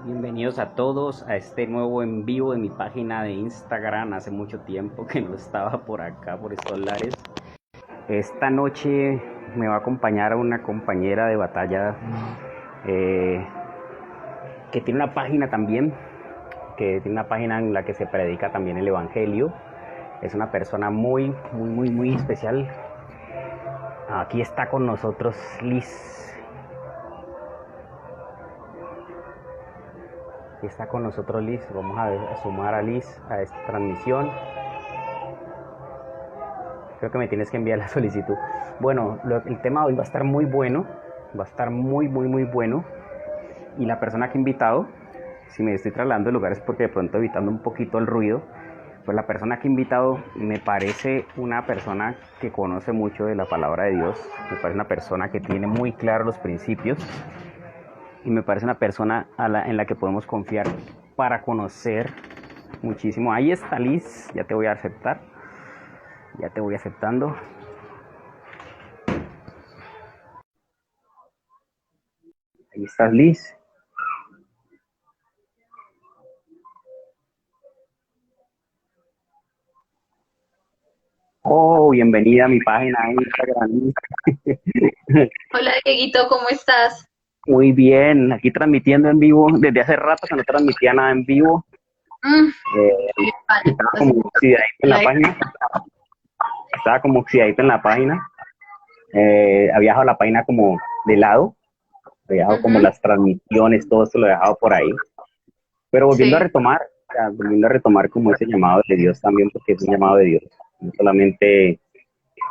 Bienvenidos a todos a este nuevo en vivo de mi página de Instagram. Hace mucho tiempo que no estaba por acá, por estos lares. Esta noche me va a acompañar una compañera de batalla eh, que tiene una página también, que tiene una página en la que se predica también el Evangelio. Es una persona muy especial. Aquí está con nosotros Liz. Aquí está con nosotros Liz. Vamos a sumar a Liz a esta transmisión. Creo que me tienes que enviar la solicitud. Bueno, el tema de hoy va a estar muy bueno. Va a estar muy bueno. Y la persona que he invitado, si me estoy trasladando de lugares porque de pronto evitando un poquito el ruido, pues la persona que he invitado me parece una persona que conoce mucho de la palabra de Dios. Me parece una persona que tiene muy claros los principios. Y me parece una persona en la que podemos confiar para conocer muchísimo. Ahí está Liz, ya te voy a aceptar. Ya te voy aceptando. Ahí estás, Liz. Oh, bienvenida a mi página de Instagram. Hola Dieguito, ¿cómo estás? Muy bien, aquí transmitiendo en vivo. Desde hace rato que no transmitía nada en vivo. Mm, vale, Estaba así como oxidadito en la live. página. Estaba como oxidadito en la página. Había dejado la página como de lado. Había dejado como Ujú, las transmisiones, todo eso lo he dejado por ahí. Pero sí, volviendo a retomar como ese llamado de Dios también, porque es un llamado de Dios. No solamente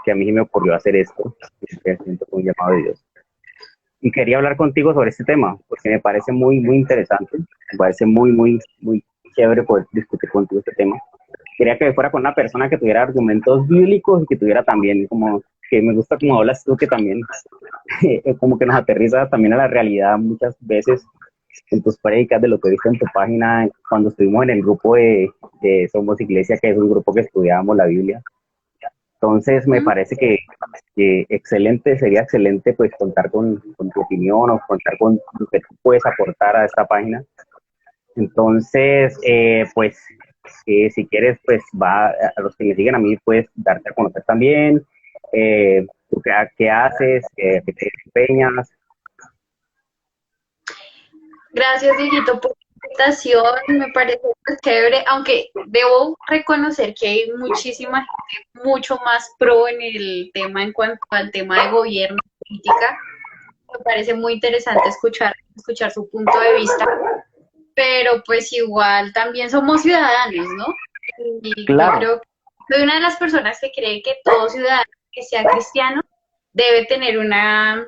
que a mí se me ocurrió hacer esto, sino que siento un llamado de Dios. Y quería hablar contigo sobre este tema, porque me parece muy interesante, me parece muy chévere poder discutir contigo este tema. Quería que fuera con una persona que tuviera argumentos bíblicos y que tuviera también como, que me gusta como hablas tú, que también como que nos aterriza también a la realidad muchas veces en tus prédicas de lo que he visto en tu página cuando estuvimos en el grupo de Somos Iglesia, que es un grupo que estudiábamos la Biblia. Entonces me mm, parece que excelente, sería excelente pues contar con tu opinión o contar con lo que tú puedes aportar a esta página. Entonces, si quieres, pues va a los que me siguen a mí, puedes darte a conocer también, tú qué haces, qué te desempeñas. gracias Dieguito por la invitación, me parece muy chévere, aunque debo reconocer que hay muchísima gente mucho más pro en el tema en cuanto al tema de gobierno y política. Me parece muy interesante escuchar su punto de vista, pero pues igual también somos ciudadanos, ¿no? Y yo Claro, creo que soy una de las personas que cree que todo ciudadano que sea cristiano debe tener una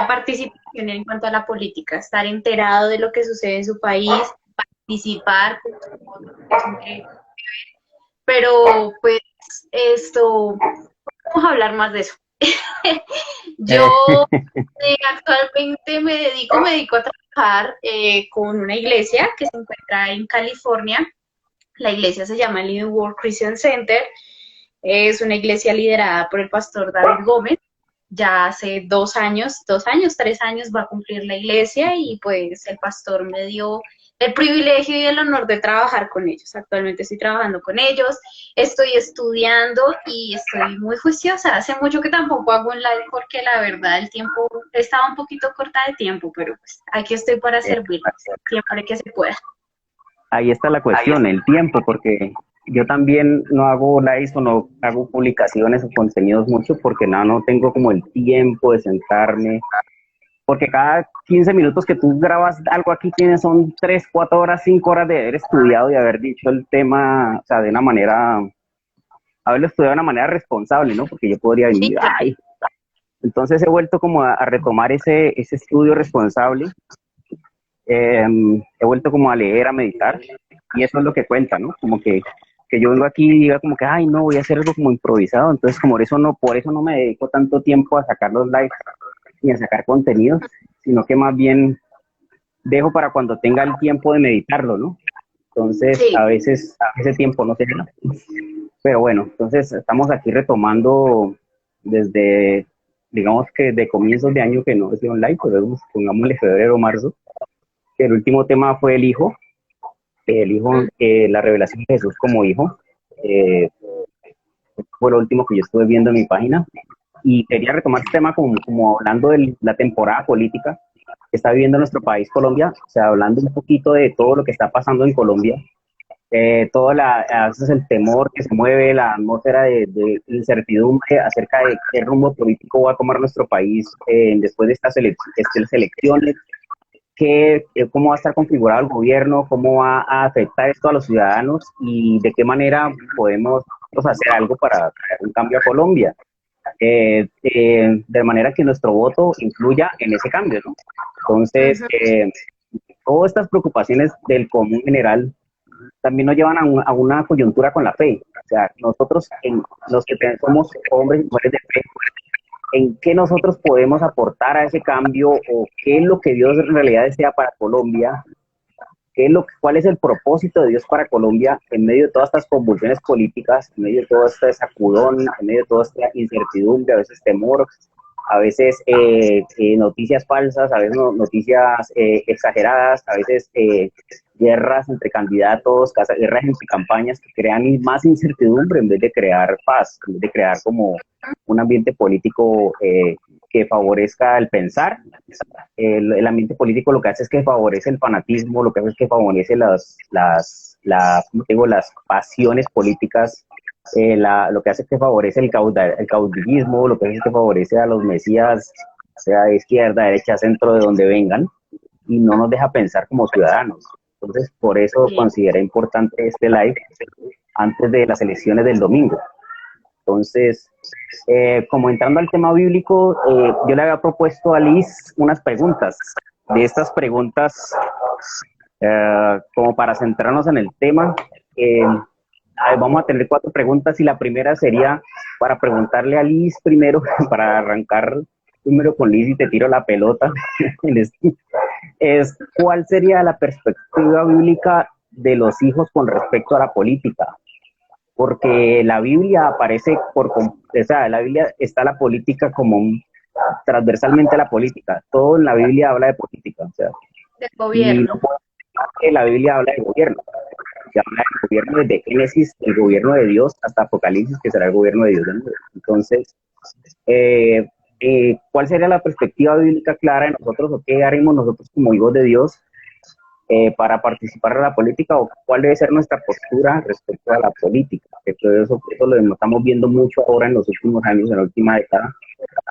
participación en cuanto a la política, estar enterado de lo que sucede en su país, participar, pero pues esto, vamos a hablar más de eso. eh, Yo actualmente me dedico a trabajar con una iglesia que se encuentra en California. La iglesia se llama Living Word Christian Center. Es una iglesia liderada por el pastor David Gómez. Ya hace 2 años, 3 años va a cumplir la iglesia y pues el pastor me dio el privilegio y el honor de trabajar con ellos. Actualmente estoy trabajando con ellos, estoy estudiando y estoy muy juiciosa. Hace mucho que tampoco hago un live porque la verdad el tiempo estaba un poquito corta de tiempo, pero pues aquí estoy para servir siempre que se pueda. ahí está la cuestión, el tiempo, porque yo también no hago lives o no hago publicaciones o contenidos mucho porque no tengo como el tiempo de sentarme, porque cada 15 minutos que tú grabas algo aquí tienes son 3 4 horas, 5 horas de haber estudiado y haber dicho el tema, o sea, de una manera, haberlo estudiado de una manera responsable, ¿no? Porque yo podría Sí, venir, claro. ay, entonces he vuelto como a retomar ese estudio responsable, he vuelto como a leer, a meditar, y eso es lo que cuenta, ¿no? Como que yo vengo aquí y diga como que, ay, no, voy a hacer algo como improvisado, entonces como por eso no me dedico tanto tiempo a sacar los lives ni a sacar contenidos, sino que más bien dejo para cuando tenga el tiempo de meditarlo, ¿no? Entonces, Sí. a veces ese tiempo no se da. Pero bueno, entonces estamos aquí retomando desde, digamos que de comienzos de año que no he sido online, pues pongámosle febrero o marzo, El último tema fue la revelación de Jesús como hijo. Fue lo último que yo estuve viendo en mi página. Y quería retomar este tema como hablando de la temporada política que está viviendo nuestro país, Colombia, o sea, hablando un poquito de todo lo que está pasando en Colombia, a veces el temor que se mueve, la atmósfera de incertidumbre acerca de qué rumbo político va a tomar nuestro país después de estas elecciones, cómo va a estar configurado el gobierno, cómo va a afectar esto a los ciudadanos y de qué manera podemos hacer algo para traer un cambio a Colombia. De manera que nuestro voto influya en ese cambio, ¿no? Entonces, todas estas preocupaciones del común general también nos llevan a una coyuntura con la fe. O sea, nosotros, los que somos hombres y mujeres de fe, ¿en qué nosotros podemos aportar a ese cambio o qué es lo que Dios en realidad desea para Colombia? ¿Cuál es el propósito de Dios para Colombia en medio de todas estas convulsiones políticas, en medio de todo este sacudón, en medio de toda esta incertidumbre, a veces temor, a veces noticias falsas, a veces noticias exageradas, a veces guerras entre candidatos, guerras entre campañas que crean más incertidumbre en vez de crear paz, en vez de crear como un ambiente político que favorezca el pensar? El ambiente político lo que hace es que favorece el fanatismo, lo que hace es que favorece las pasiones políticas, lo que hace es que favorece el caudillismo, lo que hace es que favorece a los mesías, sea de izquierda, derecha, centro, de donde vengan, y no nos deja pensar como ciudadanos. Entonces, por eso consideré importante este live antes de las elecciones del domingo. Entonces, como entrando al tema bíblico, yo le había propuesto a Liz unas preguntas. De estas preguntas, como para centrarnos en el tema, vamos a tener 4 preguntas y la primera sería para preguntarle a Liz primero, para arrancar primero con Liz y te tiro la pelota, ¿cuál sería la perspectiva bíblica de los hijos con respecto a la política? Porque la Biblia aparece la Biblia está la política como transversalmente a la política. Todo en la Biblia habla de política, o sea, del gobierno. Y no puedo negar que la Biblia habla de gobierno. Que habla del gobierno desde Génesis, el gobierno de Dios, hasta Apocalipsis, que será el gobierno de Dios. Entonces, ¿cuál sería la perspectiva bíblica clara de nosotros o qué haremos nosotros como hijos de Dios para participar en la política, o cuál debe ser nuestra postura respecto a la política? Que todo eso lo estamos viendo mucho ahora en los últimos años, en la última década.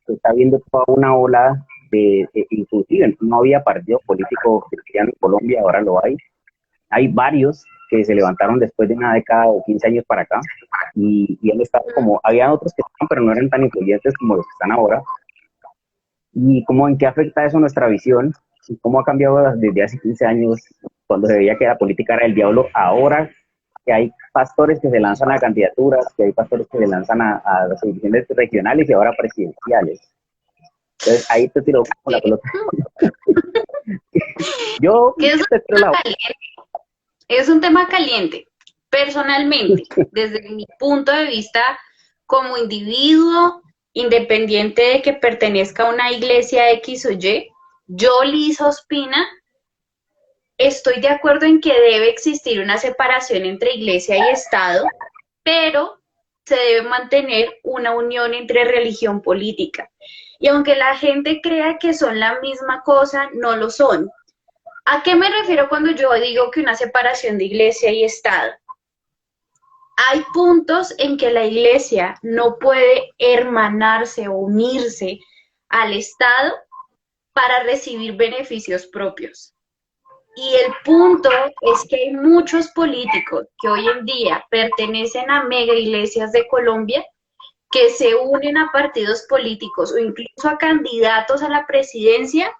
Se está viendo toda una ola inclusive no había partido político cristiano en Colombia, ahora lo hay. Hay varios que se levantaron después de una década o 15 años para acá, y han estado había otros que estaban, pero no eran tan influyentes como los que están ahora. Y cómo, en qué afecta eso nuestra visión, y cómo ha cambiado desde hace 15 años, cuando se veía que la política era el diablo, ahora que hay pastores que se lanzan a candidaturas, que hay pastores que se lanzan a las elecciones regionales y ahora presidenciales. Entonces ahí te tiro con la pelota. Yo te tiro la bola. Es un tema caliente. Personalmente, desde mi punto de vista como individuo, independiente de que pertenezca a una iglesia X o Y, yo, Liz Ospina, estoy de acuerdo en que debe existir una separación entre iglesia y Estado, pero se debe mantener una unión entre religión política. Y aunque la gente crea que son la misma cosa, no lo son. ¿A qué me refiero cuando yo digo que una separación de iglesia y Estado? Hay puntos en que la iglesia no puede hermanarse o unirse al Estado para recibir beneficios propios. Y el punto es que hay muchos políticos que hoy en día pertenecen a mega iglesias de Colombia que se unen a partidos políticos o incluso a candidatos a la presidencia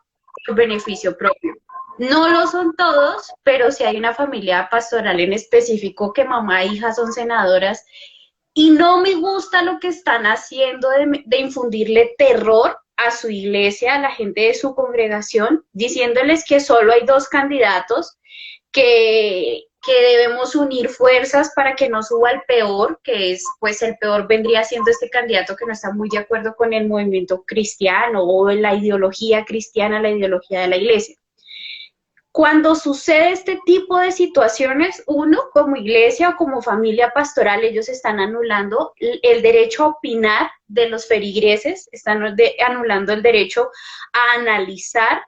por beneficio propio. No lo son todos, pero sí hay una familia pastoral en específico que mamá e hija son senadoras, y no me gusta lo que están haciendo de infundirle terror a su iglesia, a la gente de su congregación, diciéndoles que solo hay 2 candidatos, que debemos unir fuerzas para que no suba el peor, que es, pues el peor vendría siendo este candidato que no está muy de acuerdo con el movimiento cristiano o la ideología cristiana, la ideología de la iglesia. Cuando sucede este tipo de situaciones, uno como iglesia o como familia pastoral, ellos están anulando el derecho a opinar de los feligreses, están anulando el derecho a analizar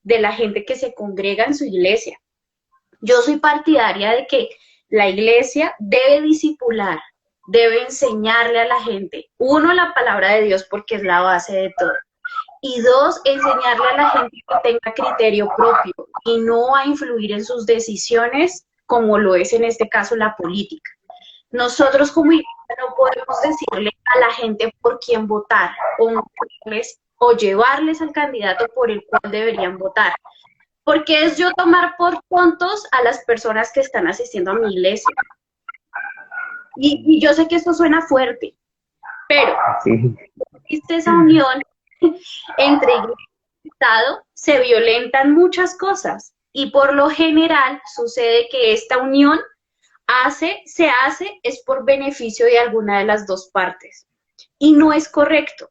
de la gente que se congrega en su iglesia. Yo soy partidaria de que la iglesia debe discipular, debe enseñarle a la gente, uno, la palabra de Dios porque es la base de todo. Y dos, enseñarle a la gente que tenga criterio propio y no a influir en sus decisiones como lo es en este caso la política. Nosotros como iglesia no podemos decirle a la gente por quién votar o llevarles al candidato por el cual deberían votar. Porque es yo tomar por tontos a las personas que están asistiendo a mi iglesia. Y yo sé que esto suena fuerte, pero Sí. existe esa unión entre iglesia y Estado, se violentan muchas cosas y por lo general sucede que esta unión se hace es por beneficio de alguna de las dos partes y no es correcto.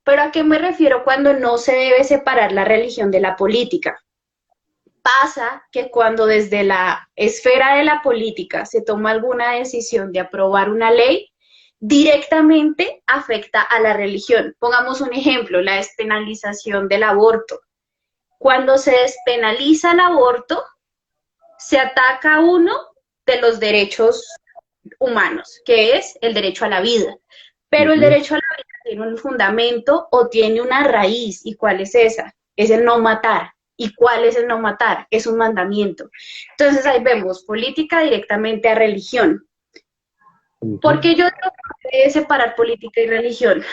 Pero ¿a qué me refiero cuando no se debe separar la religión de la política? Pasa que cuando desde la esfera de la política se toma alguna decisión de aprobar una ley, directamente afecta a la religión. Pongamos un ejemplo, la despenalización del aborto. Cuando se despenaliza el aborto, se ataca uno de los derechos humanos, que es el derecho a la vida. Pero el derecho a la vida tiene un fundamento o tiene una raíz. ¿Y cuál es esa? Es el no matar. ¿Y cuál es el no matar? Es un mandamiento. Entonces ahí vemos política directamente a religión. ¿Por qué yo creo que debe separar política y religión?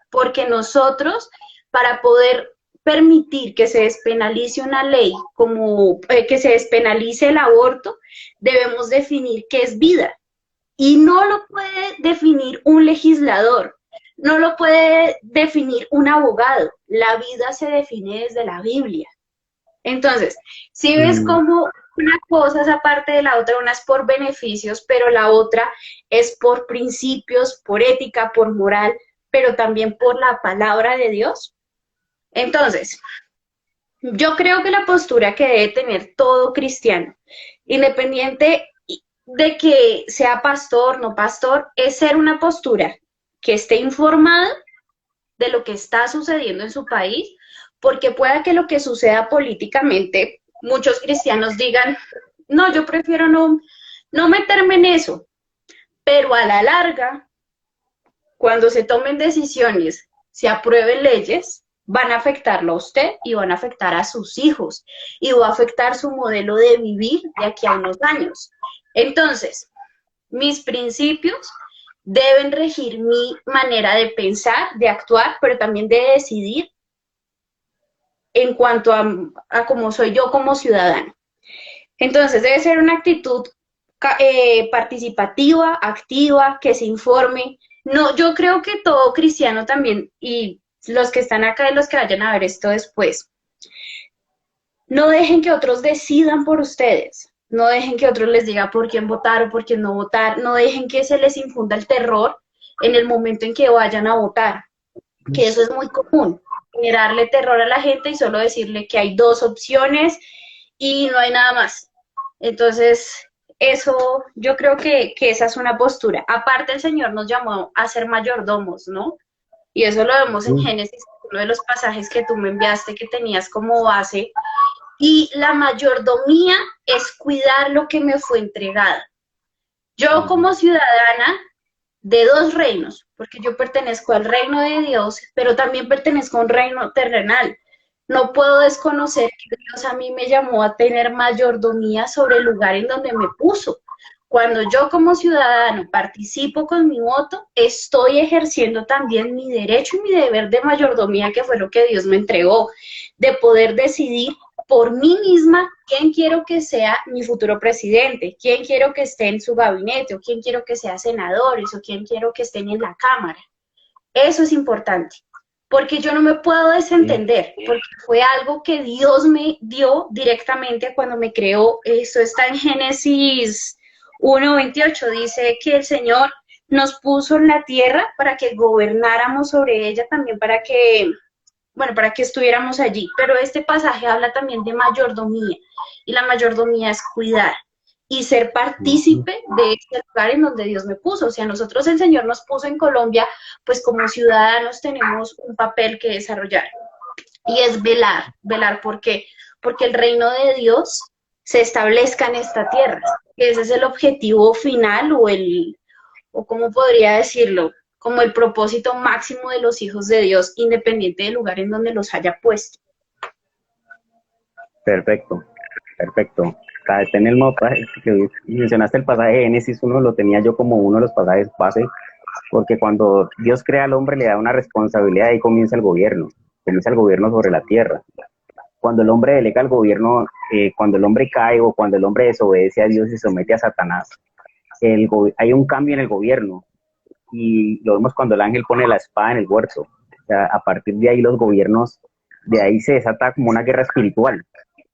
Porque nosotros, para poder permitir que se despenalice una ley, como que se despenalice el aborto, debemos definir qué es vida. Y no lo puede definir un legislador, no lo puede definir un abogado. La vida se define desde la Biblia. Entonces, si ves como una cosa es aparte de la otra, una es por beneficios, pero la otra es por principios, por ética, por moral, pero también por la palabra de Dios. Entonces, yo creo que la postura que debe tener todo cristiano, independiente de que sea pastor, no pastor, es ser una postura que esté informada de lo que está sucediendo en su país, porque pueda que lo que suceda políticamente, muchos cristianos digan, no, yo prefiero no meterme en eso, pero a la larga, cuando se tomen decisiones, se aprueben leyes, van a afectarlo a usted y van a afectar a sus hijos y va a afectar su modelo de vivir de aquí a unos años. Entonces, mis principios deben regir mi manera de pensar, de actuar, pero también de decidir en cuanto a cómo soy yo como ciudadano. Entonces, debe ser una actitud participativa, activa, que se informe. No, yo creo que todo cristiano también, y los que están acá y los que vayan a ver esto después, no dejen que otros decidan por ustedes. No dejen que otros les diga por quién votar o por quién no votar. No dejen que se les infunda el terror en el momento en que vayan a votar, que eso es muy común, generarle terror a la gente y solo decirle que hay dos opciones y no hay nada más. Entonces, eso, yo creo que esa es una postura. Aparte, el Señor nos llamó a ser mayordomos, ¿no? Y eso lo vemos en Génesis, uno de los pasajes que tú me enviaste que tenías como base. Y la mayordomía es cuidar lo que me fue entregado. Yo como ciudadana de dos reinos, porque yo pertenezco al reino de Dios, pero también pertenezco a un reino terrenal. No puedo desconocer que Dios a mí me llamó a tener mayordomía sobre el lugar en donde me puso. Cuando yo como ciudadano participo con mi voto, estoy ejerciendo también mi derecho y mi deber de mayordomía, que fue lo que Dios me entregó, de poder decidir por mí misma quién quiero que sea mi futuro presidente, quién quiero que esté en su gabinete, o quién quiero que sea senadores, o quién quiero que estén en la Cámara. Eso es importante, porque yo no me puedo desentender, porque fue algo que Dios me dio directamente cuando me creó. Eso está en Génesis 1:28, dice que el Señor nos puso en la tierra para que gobernáramos sobre ella, también para que bueno, para que estuviéramos allí. Pero este pasaje habla también de mayordomía, y la mayordomía es cuidar y ser Ujú. partícipe de este lugar en donde Dios me puso. O sea, nosotros el Señor nos puso en Colombia, pues como ciudadanos tenemos un papel que desarrollar, y es velar, velar, ¿por qué? Porque el reino de Dios se establezca en esta tierra. Ese es el objetivo final, o cómo podría decirlo, como el propósito máximo de los hijos de Dios, independiente del lugar en donde los haya puesto. Perfecto, perfecto. O sea, está en el mapa que mencionaste el pasaje de Génesis, uno lo tenía yo como uno de los pasajes base, porque cuando Dios crea al hombre le da una responsabilidad y comienza el gobierno sobre la tierra. Cuando el hombre delega el gobierno, cuando el hombre cae o cuando el hombre desobedece a Dios y se somete a Satanás, hay un cambio en el gobierno y lo vemos cuando el ángel pone la espada en el huerto. O sea, a partir de ahí los gobiernos, de ahí se desata como una guerra espiritual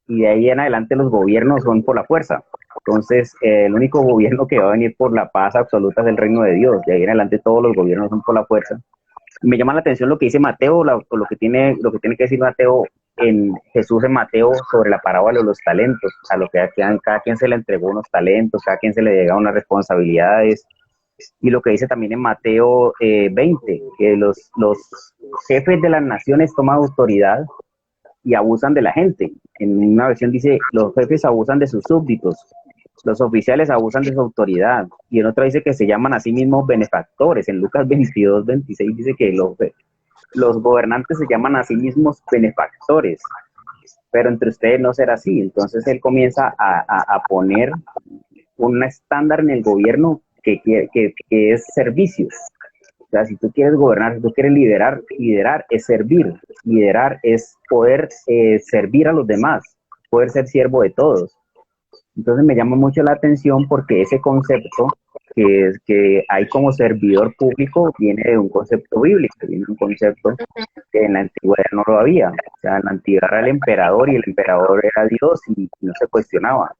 y de ahí en adelante los gobiernos son por la fuerza. Entonces, el único gobierno que va a venir por la paz absoluta es el reino de Dios. De ahí en adelante todos los gobiernos son por la fuerza. Me llama la atención lo que dice Mateo, o lo que tiene que decir Mateo en Jesús en Mateo sobre la parábola de los talentos, a lo que cada quien se le entregó unos talentos, cada quien se le llega unas responsabilidades, y lo que dice también en Mateo 20, que los jefes de las naciones toman autoridad y abusan de la gente. En una versión dice, los jefes abusan de sus súbditos, los oficiales abusan de su autoridad, y en otra dice que se llaman a sí mismos benefactores. En Lucas 22, 26 dice que los gobernantes se llaman a sí mismos benefactores, pero entre ustedes no será así. Entonces él comienza a poner un estándar en el gobierno que es servicio. O sea, si tú quieres gobernar, si tú quieres liderar es servir. Liderar es poder servir a los demás, poder ser siervo de todos. Entonces me llama mucho la atención porque ese concepto que hay como servidor público viene de un concepto bíblico, viene de un concepto que en la antigüedad no lo había. O sea, en la antigüedad era el emperador y el emperador era Dios y no se cuestionaba.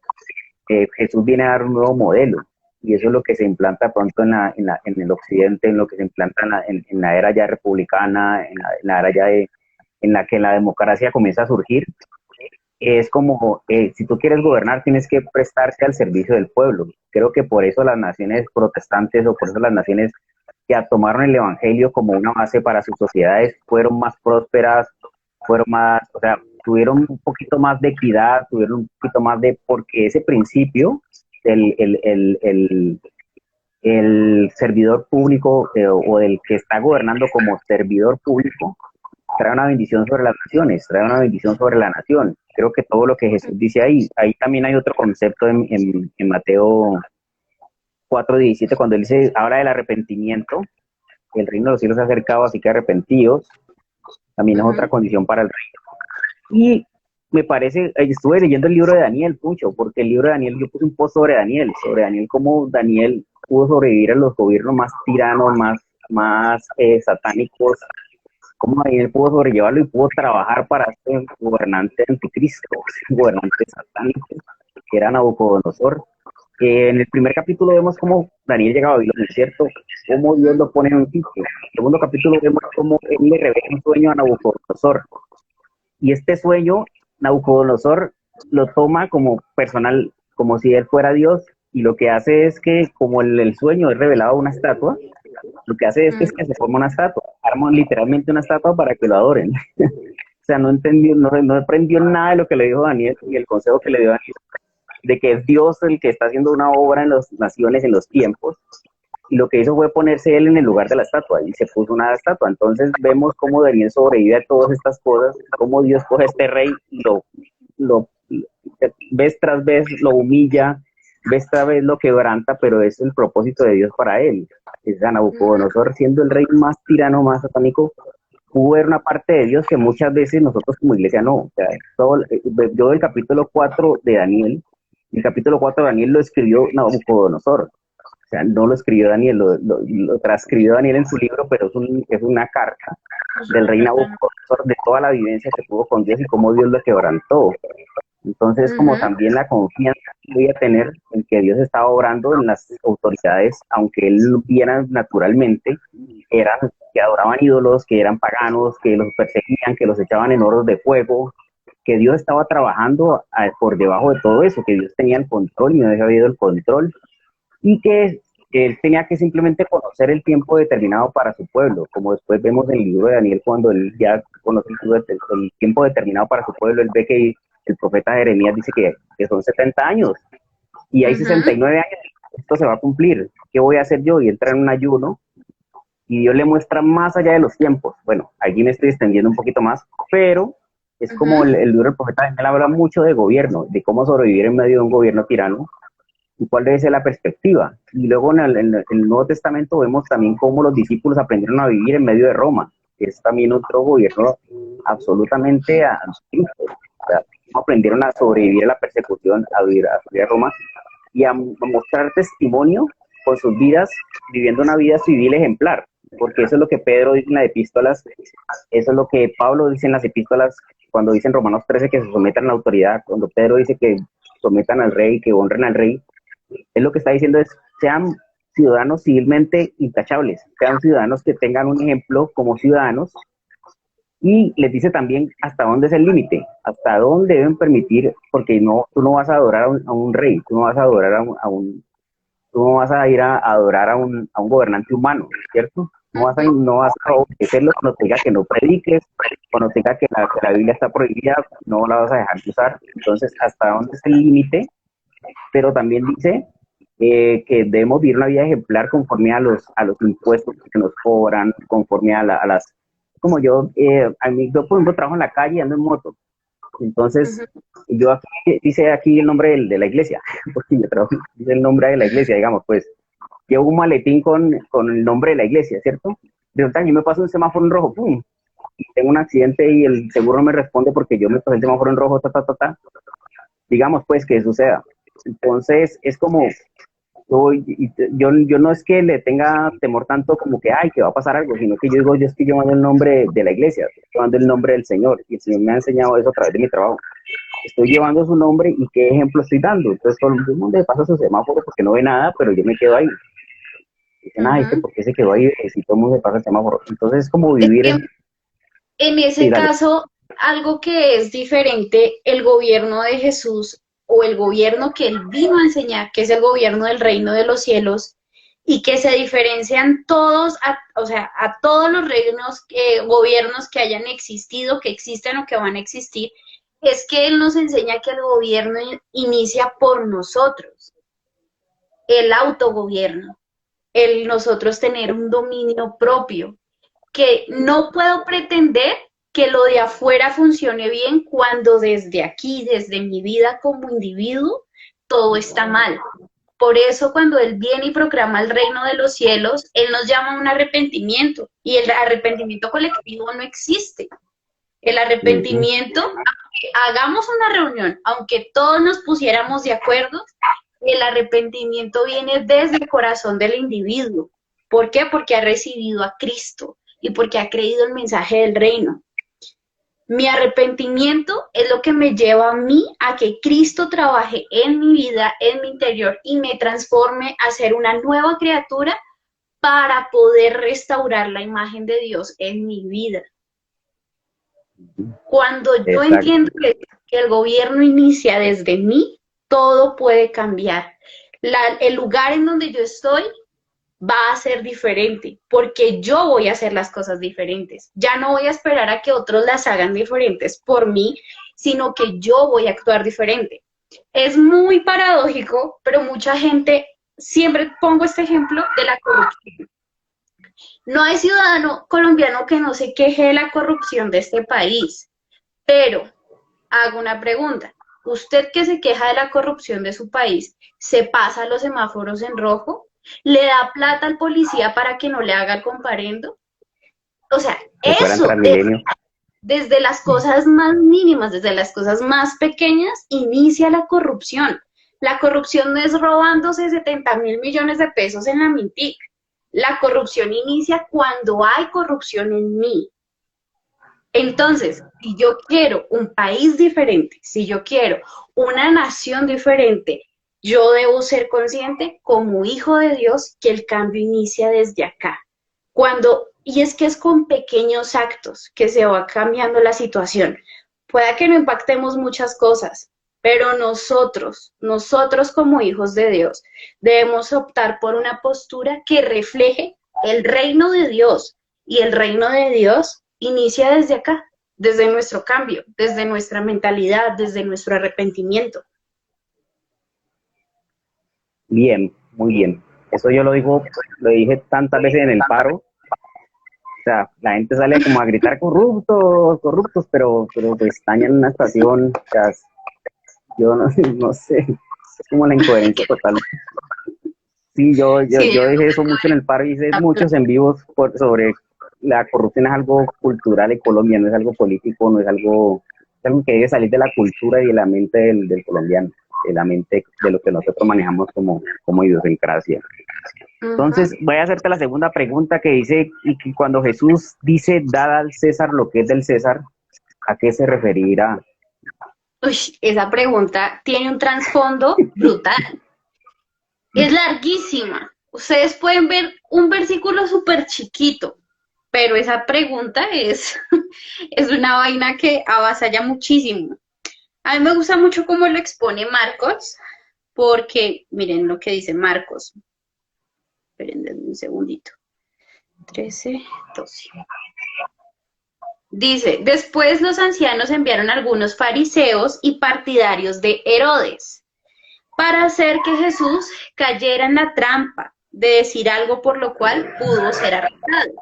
Jesús viene a dar un nuevo modelo y eso es lo que se implanta pronto en el occidente, en lo que se implanta en la era ya republicana, en la era ya en la que la democracia comienza a surgir. Es como, si tú quieres gobernar, tienes que prestarte al servicio del pueblo. Creo que por eso las naciones protestantes o por eso las naciones que tomaron el evangelio como una base para sus sociedades fueron más prósperas, fueron más, o sea, tuvieron un poquito más de equidad, tuvieron un poquito más de, porque ese principio, el, el, el, el, el servidor público o el que está gobernando como servidor público, trae una bendición sobre las naciones, trae una bendición sobre la nación. Creo que todo lo que Jesús dice ahí también hay otro concepto en Mateo 4:17, cuando él dice, habla del arrepentimiento, el reino de los cielos se ha acercado, así que arrepentidos, también es otra Ujú. condición para el reino. Y me parece, estuve leyendo el libro de Daniel, Pucho, porque el libro de Daniel, yo puse un post sobre Daniel, cómo Daniel pudo sobrevivir a los gobiernos más tiranos, más satánicos, cómo Daniel pudo sobrellevarlo y pudo trabajar para ser un gobernante anticristo, un gobernante satánico, que era Nabucodonosor. En el primer capítulo vemos cómo Daniel llega a Babilonia, ¿cierto? Cómo Dios lo pone en un sitio. En el segundo capítulo vemos cómo él le revela un sueño a Nabucodonosor. Y este sueño, Nabucodonosor lo toma como personal, como si él fuera Dios, y lo que hace es que, como el sueño es revelado a una estatua, lo que hace es que se forma una estatua, arman literalmente una estatua para que lo adoren. O sea, no entendió, no aprendió nada de lo que le dijo Daniel y el consejo que le dio Daniel, de que es Dios el que está haciendo una obra en las naciones, en los tiempos, y lo que hizo fue ponerse él en el lugar de la estatua y se puso una estatua. Entonces vemos cómo Daniel sobrevive a todas estas cosas, cómo Dios coge a este rey y lo vez tras vez lo humilla, vez tras vez lo quebranta, pero es el propósito de Dios para él. Es a Nabucodonosor, siendo el rey más tirano, más satánico, pudo ver una parte de Dios que muchas veces nosotros como iglesia no. O sea, yo del capítulo 4 de Daniel, el capítulo 4 de Daniel lo escribió Nabucodonosor. O sea, no lo escribió Daniel, lo transcribió Daniel en su libro, pero es una carta del rey Nabucodonosor de toda la vivencia que tuvo con Dios y cómo Dios lo quebrantó. Entonces, como Ujú. también la confianza que voy a tener en que Dios está obrando en las autoridades, aunque Él viera naturalmente, que adoraban ídolos, que eran paganos, que los perseguían, que los echaban en hornos de fuego, que Dios estaba trabajando por debajo de todo eso, que Dios tenía el control y no había habido el control, y que él tenía que simplemente conocer el tiempo determinado para su pueblo, como después vemos en el libro de Daniel, cuando él ya conoce el tiempo determinado para su pueblo, él ve que el profeta Jeremías dice que son 70 años, y hay 69 años, esto se va a cumplir, ¿qué voy a hacer yo? Y entra en un ayuno, y Dios le muestra más allá de los tiempos. Bueno, aquí me estoy extendiendo un poquito más, pero es como el libro del profeta Daniel habla mucho de gobierno, de cómo sobrevivir en medio de un gobierno tirano, y cuál debe ser la perspectiva. Y luego en el Nuevo Testamento vemos también cómo los discípulos aprendieron a vivir en medio de Roma, que es también otro gobierno absolutamente antiguo. O sea, cómo aprendieron a sobrevivir a la persecución, a vivir a Roma, y a mostrar testimonio con sus vidas, viviendo una vida civil ejemplar, porque eso es lo que Pedro dice en las epístolas, eso es lo que Pablo dice en las epístolas, cuando dice en Romanos 13 que se sometan a la autoridad, cuando Pedro dice que sometan al rey, que honren al rey, es lo que está diciendo es, sean ciudadanos civilmente intachables, sean ciudadanos que tengan un ejemplo como ciudadanos, y les dice también hasta dónde es el límite, hasta dónde deben permitir, porque no, tú no vas a adorar a un rey, tú no vas a adorar tú no vas a ir a adorar a un gobernante humano, ¿cierto? No vas a obedecerlo cuando te diga que no prediques, cuando te diga que la Biblia está prohibida, no la vas a dejar de usar. Entonces, ¿hasta dónde es el límite? Pero también dice que debemos vivir una vida ejemplar conforme a los impuestos que nos cobran, conforme a las... Como yo por ejemplo, trabajo en la calle y ando en moto. Entonces, yo aquí, dice aquí el nombre de la iglesia, porque yo trabajo, dice el nombre de la iglesia, digamos, pues, llevo un maletín con el nombre de la iglesia, ¿cierto? Resulta que yo me paso un semáforo en rojo, ¡pum! Y tengo un accidente y el seguro no me responde porque yo me pasé el semáforo en rojo, digamos, pues, que suceda. Entonces, es como, yo no es que le tenga temor tanto como que, ay, que va a pasar algo, sino que yo digo, yo estoy llevando el nombre de la iglesia, estoy llevando el nombre del Señor, y el Señor me ha enseñado eso a través de mi trabajo. Estoy llevando su nombre y qué ejemplo estoy dando. Entonces todo el mundo pasa su semáforo porque no ve nada, pero yo me quedo ahí. Dicen, ay, ¿por qué se quedó ahí? Si todo el mundo se pasa el semáforo. Entonces es como vivir en sí, ese dale. caso, algo que es diferente, el gobierno de Jesús o el gobierno que él vino a enseñar, que es el gobierno del reino de los cielos, y que se diferencian todos, o sea, a todos los reinos, gobiernos que hayan existido, que existen o que van a existir, es que él nos enseña que el gobierno inicia por nosotros, el autogobierno, el nosotros tener un dominio propio, que no puedo pretender que lo de afuera funcione bien cuando desde aquí, desde mi vida como individuo, todo está mal. Por eso cuando Él viene y proclama el reino de los cielos, Él nos llama a un arrepentimiento y el arrepentimiento colectivo no existe. El arrepentimiento, aunque hagamos una reunión, aunque todos nos pusiéramos de acuerdo, el arrepentimiento viene desde el corazón del individuo. ¿Por qué? Porque ha recibido a Cristo y porque ha creído el mensaje del reino. Mi arrepentimiento es lo que me lleva a mí a que Cristo trabaje en mi vida, en mi interior y me transforme a ser una nueva criatura para poder restaurar la imagen de Dios en mi vida. Cuando yo Exacto. entiendo que el gobierno inicia desde mí, todo puede cambiar. El lugar en donde yo estoy va a ser diferente, porque yo voy a hacer las cosas diferentes. Ya no voy a esperar a que otros las hagan diferentes por mí, sino que yo voy a actuar diferente. Es muy paradójico, pero mucha gente, siempre pongo este ejemplo de la corrupción. No hay ciudadano colombiano que no se queje de la corrupción de este país, pero hago una pregunta. ¿Usted que se queja de la corrupción de su país, se pasa los semáforos en rojo? ¿Le da plata al policía para que no le haga el comparendo? O sea, eso desde las cosas más mínimas, desde las cosas más pequeñas, inicia la corrupción. La corrupción no es robándose 70.000 millones de pesos en la Mintic. La corrupción inicia cuando hay corrupción en mí. Entonces, si yo quiero un país diferente, si yo quiero una nación diferente, yo debo ser consciente como hijo de Dios que el cambio inicia desde acá, Y es que es con pequeños actos que se va cambiando la situación. Pueda que no impactemos muchas cosas, pero nosotros como hijos de Dios, debemos optar por una postura que refleje el reino de Dios. Y el reino de Dios inicia desde acá, desde nuestro cambio, desde nuestra mentalidad, desde nuestro arrepentimiento. Bien, muy bien. Eso yo lo digo, lo dije tantas veces en el paro. O sea, la gente sale como a gritar corruptos, corruptos, pero pues dañan una estación. O sea, yo no, no sé, es como la incoherencia total. Sí, Sí, yo dije eso mucho en el paro, hice muchos en vivos sobre la corrupción. Es algo cultural en Colombia, no es algo político, no es algo que debe salir de la cultura y de la mente del colombiano, de la mente de lo que nosotros manejamos como idiosincrasia. Entonces, voy a hacerte la segunda pregunta que dice, y que cuando Jesús dice, dad al César lo que es del César, ¿a qué se referirá? uy, esa pregunta tiene un trasfondo brutal. Es larguísima. Ustedes pueden ver un versículo súper chiquito, pero esa pregunta es una vaina que avasalla muchísimo. A mí me gusta mucho cómo lo expone Marcos, porque miren lo que dice Marcos. Esperen un segundito. 13, 12. Dice, después los ancianos enviaron a algunos fariseos y partidarios de Herodes para hacer que Jesús cayera en la trampa de decir algo por lo cual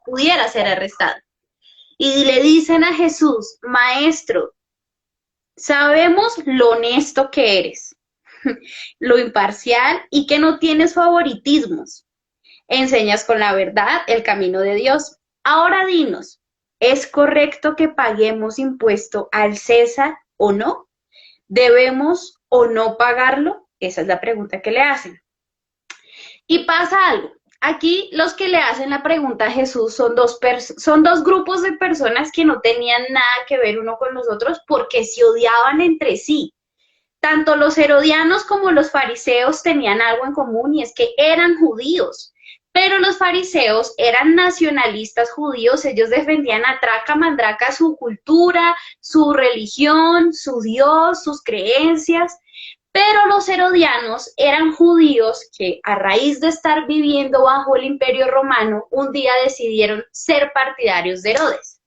pudiera ser arrestado. Y le dicen a Jesús, maestro, sabemos lo honesto que eres, lo imparcial y que no tienes favoritismos. Enseñas con la verdad el camino de Dios. Ahora dinos, ¿es correcto que paguemos impuesto al César o no? ¿Debemos o no pagarlo? Esa es la pregunta que le hacen. Y pasa algo. Aquí los que le hacen la pregunta a Jesús son dos grupos de personas que no tenían nada que ver uno con los otros porque se odiaban entre sí. Tanto los herodianos como los fariseos tenían algo en común y es que eran judíos. Pero los fariseos eran nacionalistas judíos, ellos defendían a traca mandraca su cultura, su religión, su Dios, sus creencias. Pero los herodianos eran judíos que a raíz de estar viviendo bajo el imperio romano, un día decidieron ser partidarios de Herodes.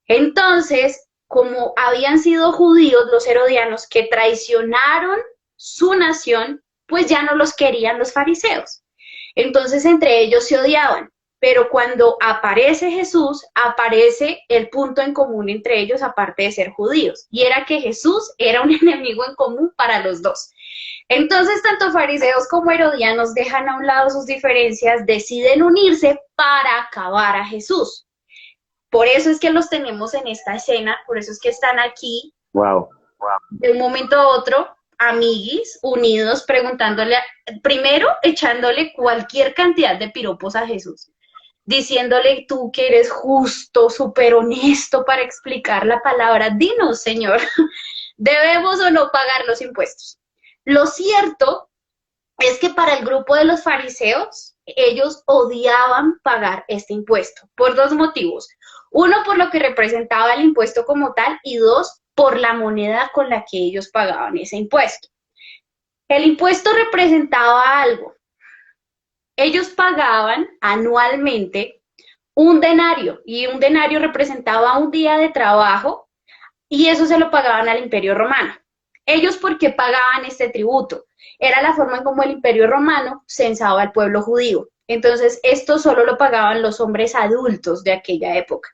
Entonces, como habían sido judíos los herodianos que traicionaron su nación, pues ya no los querían los fariseos. Entonces entre ellos se odiaban, pero cuando aparece Jesús, aparece el punto en común entre ellos, aparte de ser judíos, y era que Jesús era un enemigo en común para los dos. Entonces, tanto fariseos como herodianos dejan a un lado sus diferencias, deciden unirse para acabar a Jesús. Por eso es que los tenemos en esta escena, por eso es que están aquí. Wow. De un momento a otro, amiguis, unidos, preguntándole, primero echándole cualquier cantidad de piropos a Jesús, diciéndole tú que eres justo, súper honesto para explicar la palabra, dinos, Señor, ¿debemos o no pagar los impuestos? Lo cierto es que para el grupo de los fariseos, ellos odiaban pagar este impuesto por dos motivos. Uno, por lo que representaba el impuesto como tal, y dos, por la moneda con la que ellos pagaban ese impuesto. El impuesto representaba algo. Ellos pagaban anualmente un denario, y un denario representaba un día de trabajo, y eso se lo pagaban al Imperio Romano. Ellos, ¿por qué pagaban este tributo? Era la forma en cómo el Imperio Romano censaba al pueblo judío. Entonces, esto solo lo pagaban los hombres adultos de aquella época.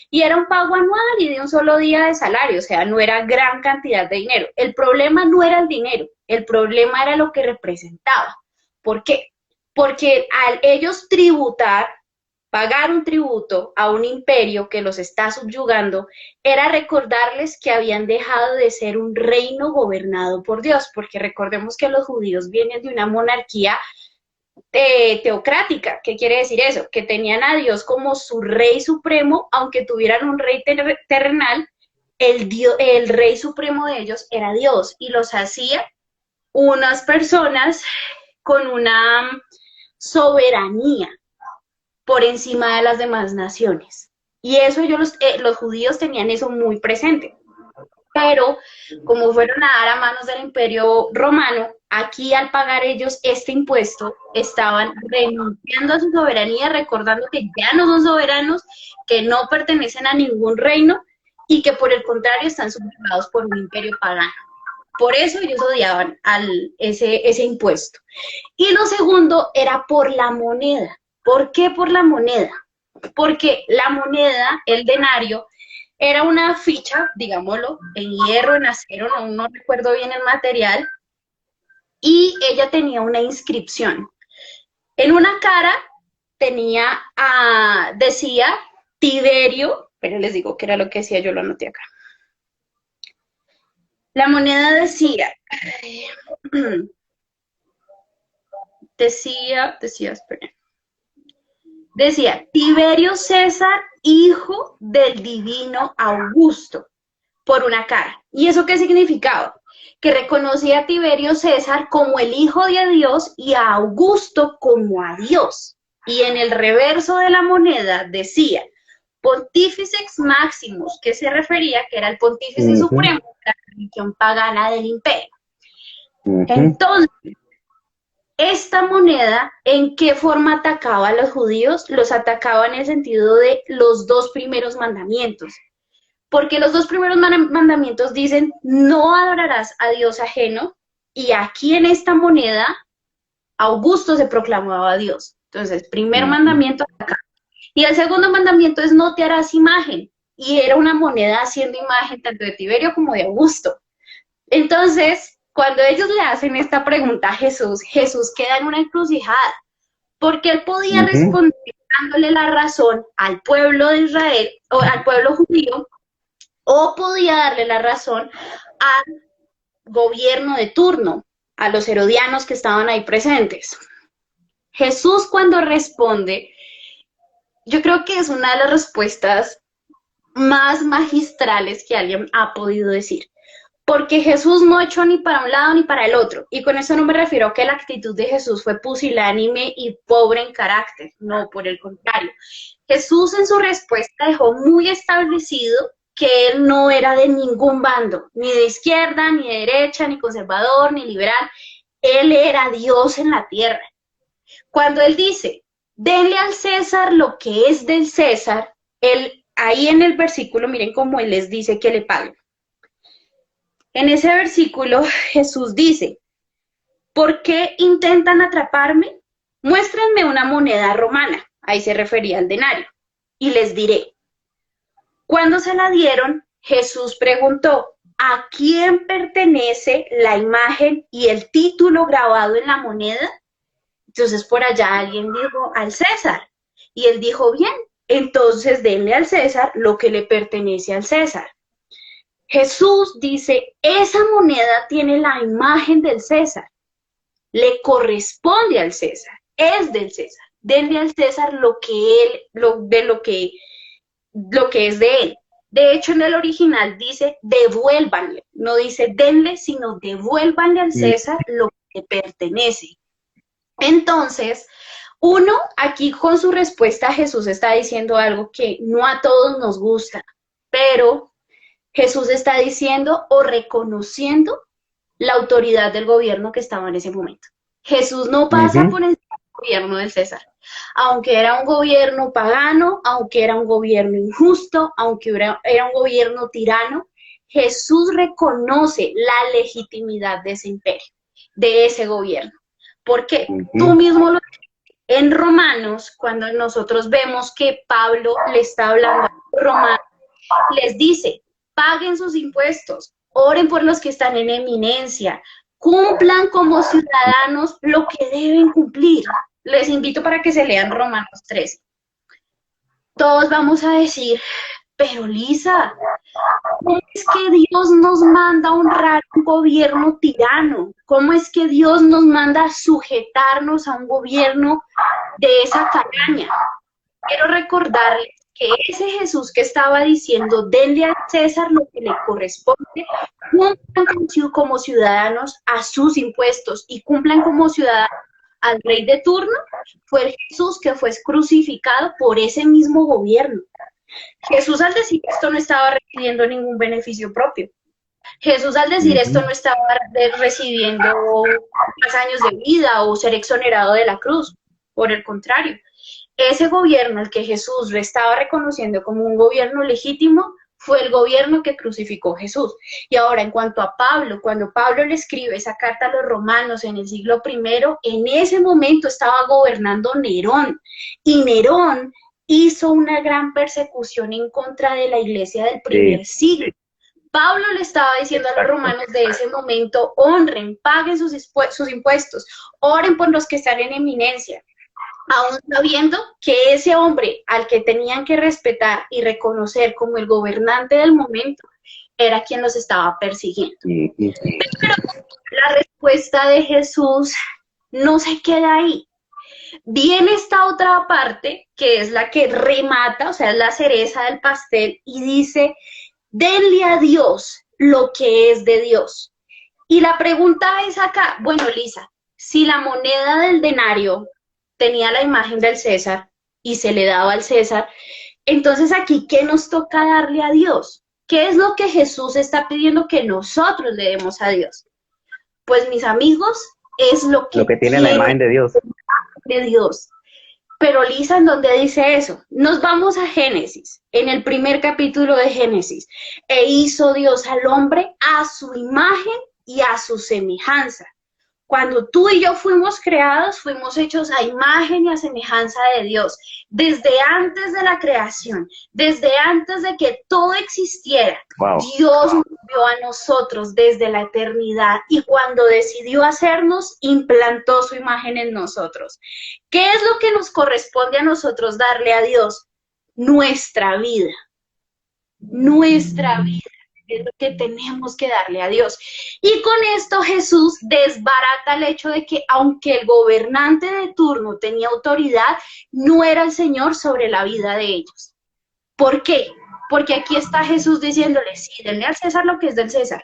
Y era un pago anual y de un solo día de salario, o sea, no era gran cantidad de dinero. El problema no era el dinero, el problema era lo que representaba. ¿Por qué? Porque al ellos tributar, pagar un tributo a un imperio que los está subyugando, era recordarles que habían dejado de ser un reino gobernado por Dios, porque recordemos que los judíos vienen de una monarquía teocrática. ¿Qué quiere decir eso? Que tenían a Dios como su rey supremo, aunque tuvieran un rey terrenal, el rey supremo de ellos era Dios y los hacía unas personas con una soberanía. por encima de las demás naciones. Y eso los judíos tenían eso muy presente. Pero como fueron a dar a manos del Imperio Romano, aquí al pagar ellos este impuesto, estaban renunciando a su soberanía, recordando que ya no son soberanos, que no pertenecen a ningún reino y que por el contrario están subjugados por un imperio pagano. Por eso ellos odiaban ese impuesto. Y lo segundo era por la moneda. ¿Por qué por la moneda? Porque la moneda, el denario, era una ficha, digámoslo, en hierro, en acero, no recuerdo bien el material, y ella tenía una inscripción. En una cara tenía, decía Tiberio, pero les digo que era lo que decía, yo lo anoté acá. La moneda decía, esperen. Decía, Tiberio César, hijo del divino Augusto, por una cara. ¿Y eso qué significaba? Que reconocía a Tiberio César como el hijo de Dios y a Augusto como a Dios. Y en el reverso de la moneda decía, Pontíficex Maximus, que se refería que era el pontífice supremo de la religión pagana del imperio. Entonces, esta moneda, ¿en qué forma atacaba a los judíos? Los atacaba en el sentido de los dos primeros mandamientos. Porque los dos primeros mandamientos dicen, no adorarás a Dios ajeno, y aquí en esta moneda, Augusto se proclamaba Dios. Entonces, primer mandamiento acá. Y el segundo mandamiento es, no te harás imagen. Y era una moneda haciendo imagen tanto de Tiberio como de Augusto. Entonces, cuando ellos le hacen esta pregunta a Jesús, Jesús queda en una encrucijada, porque él podía responder dándole la razón al pueblo de Israel, o al pueblo judío, o podía darle la razón al gobierno de turno, a los herodianos que estaban ahí presentes. Jesús cuando responde, yo creo que es una de las respuestas más magistrales que alguien ha podido decir. Porque Jesús no echó ni para un lado ni para el otro. Y con eso no me refiero a que la actitud de Jesús fue pusilánime y pobre en carácter. No, por el contrario. Jesús en su respuesta dejó muy establecido que él no era de ningún bando, ni de izquierda, ni de derecha, ni conservador, ni liberal. Él era Dios en la tierra. Cuando él dice, denle al César lo que es del César, él, ahí en el versículo, miren cómo él les dice que le paguen. En ese versículo Jesús dice, ¿por qué intentan atraparme? Muéstrenme una moneda romana, ahí se refería al denario, y les diré. Cuando se la dieron, Jesús preguntó, ¿a quién pertenece la imagen y el título grabado en la moneda? Entonces por allá alguien dijo, al César, y él dijo, bien, entonces denle al César lo que le pertenece al César. Jesús dice, esa moneda tiene la imagen del César, le corresponde al César, es del César. Denle al César lo que él, lo que es de él. De hecho, en el original dice, devuélvanle, no dice denle, sino devuélvanle al César lo que le pertenece. Entonces, uno, aquí con su respuesta Jesús está diciendo algo que no a todos nos gusta, pero Jesús está diciendo o reconociendo la autoridad del gobierno que estaba en ese momento. Jesús no pasa por el gobierno del César, aunque era un gobierno pagano, aunque era un gobierno injusto, aunque era un gobierno tirano, Jesús reconoce la legitimidad de ese imperio, de ese gobierno. Porque tú mismo lo dices en Romanos, cuando nosotros vemos que Pablo le está hablando a los romanos, les dice, paguen sus impuestos, oren por los que están en eminencia, cumplan como ciudadanos lo que deben cumplir. Les invito para que se lean Romanos 13. Todos vamos a decir, pero Lisa, ¿cómo es que Dios nos manda a honrar un gobierno tirano? ¿Cómo es que Dios nos manda a sujetarnos a un gobierno de esa calaña? Quiero recordarles que ese Jesús que estaba diciendo, denle al César lo que le corresponde, cumplan como ciudadanos a sus impuestos y cumplan como ciudadanos al rey de turno, fue el Jesús que fue crucificado por ese mismo gobierno. Jesús al decir esto no estaba recibiendo ningún beneficio propio. Jesús al decir esto no estaba recibiendo más años de vida o ser exonerado de la cruz. Por el contrario, ese gobierno al que Jesús le estaba reconociendo como un gobierno legítimo fue el gobierno que crucificó Jesús. Y ahora, en cuanto a Pablo, cuando Pablo le escribe esa carta a los romanos en el siglo I, en ese momento estaba gobernando Nerón. Y Nerón hizo una gran persecución en contra de la iglesia del primer siglo. Pablo le estaba diciendo a los romanos de ese momento: honren, paguen sus impuestos, oren por los que están en eminencia, aún sabiendo que ese hombre al que tenían que respetar y reconocer como el gobernante del momento era quien los estaba persiguiendo. Pero la respuesta de Jesús no se queda ahí. Viene esta otra parte, que es la que remata, o sea, es la cereza del pastel, y dice: denle a Dios lo que es de Dios. Y la pregunta es acá, bueno, Lisa, si la moneda del denario tenía la imagen del César y se le daba al César, entonces aquí, ¿qué nos toca darle a Dios? ¿Qué es lo que Jesús está pidiendo que nosotros le demos a Dios? Pues, mis amigos, es lo que tiene la imagen de Dios. De Dios. Pero Lisa, ¿en dónde dice eso? Nos vamos a Génesis, en el primer capítulo de Génesis. E hizo Dios al hombre a su imagen y a su semejanza. Cuando tú y yo fuimos creados, fuimos hechos a imagen y a semejanza de Dios. Desde antes de la creación, desde antes de que todo existiera, Dios nos vio a nosotros desde la eternidad, y cuando decidió hacernos, implantó su imagen en nosotros. ¿Qué es lo que nos corresponde a nosotros darle a Dios? Nuestra vida. Nuestra vida. Es lo que tenemos que darle a Dios. Y con esto Jesús desbarata el hecho de que aunque el gobernante de turno tenía autoridad, no era el Señor sobre la vida de ellos. ¿Por qué? Porque aquí está Jesús diciéndole: sí, denle al César lo que es del César,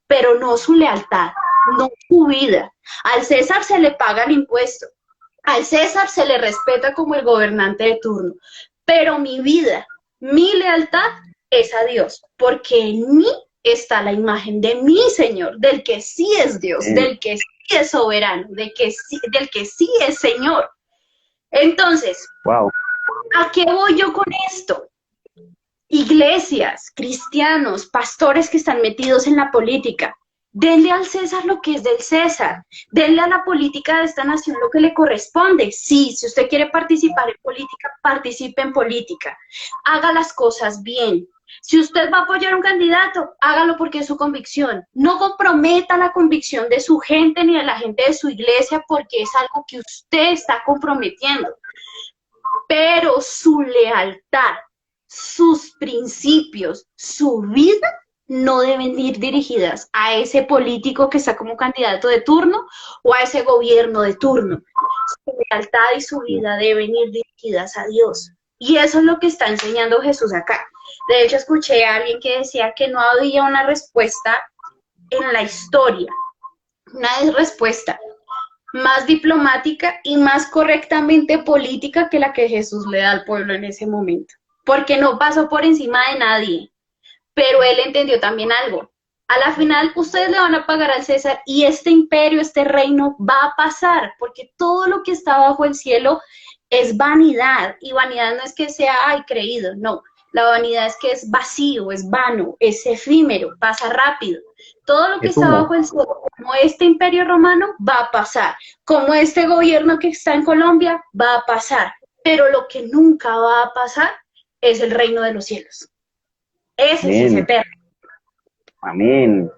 pero no su lealtad, no su vida. Al César se le paga el impuesto, al César se le respeta como el gobernante de turno, pero mi vida, mi lealtad es a Dios, porque en mí está la imagen de mi Señor, del que sí es Dios, del que sí es soberano, del que sí es Señor. Entonces, ¿a qué voy yo con esto? Iglesias, cristianos, pastores que están metidos en la política, denle al César lo que es del César, denle a la política de esta nación lo que le corresponde. Sí, si usted quiere participar en política, participe en política, haga las cosas bien. Si usted va a apoyar a un candidato, hágalo porque es su convicción. No comprometa la convicción de su gente ni de la gente de su iglesia, porque es algo que usted está comprometiendo. Pero su lealtad, sus principios, su vida no deben ir dirigidas a ese político que está como candidato de turno o a ese gobierno de turno. Su lealtad y su vida deben ir dirigidas a Dios. Y eso es lo que está enseñando Jesús acá. De hecho, escuché a alguien que decía que no había una respuesta en la historia, una respuesta más diplomática y más correctamente política que la que Jesús le da al pueblo en ese momento. Porque no pasó por encima de nadie, pero él entendió también algo. A la final, ustedes le van a pagar al César y este imperio, este reino va a pasar, porque todo lo que está bajo el cielo es vanidad, y vanidad no es que sea, ay, creído, no. La vanidad es que es vacío, es vano, es efímero, pasa rápido. Todo lo que está bajo el cielo, como este imperio romano, va a pasar. Como este gobierno que está en Colombia, va a pasar. Pero lo que nunca va a pasar es el reino de los cielos. Ese sí es eterno. Amén.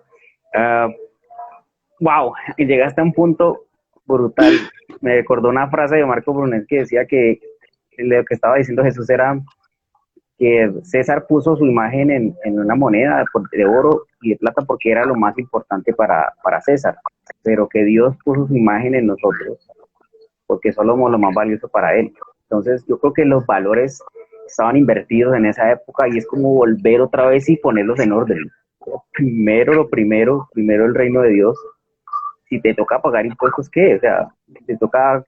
Wow, y llegaste a un punto brutal. Me recordó una frase de Marco Brunet que decía que lo que estaba diciendo Jesús era que César puso su imagen en una moneda de oro y de plata porque era lo más importante para César, pero que Dios puso su imagen en nosotros porque somos lo más valioso para él. Entonces yo creo que los valores estaban invertidos en esa época y es como volver otra vez y ponerlos en orden. Primero el reino de Dios. Si te toca pagar impuestos, ¿qué? O sea, te toca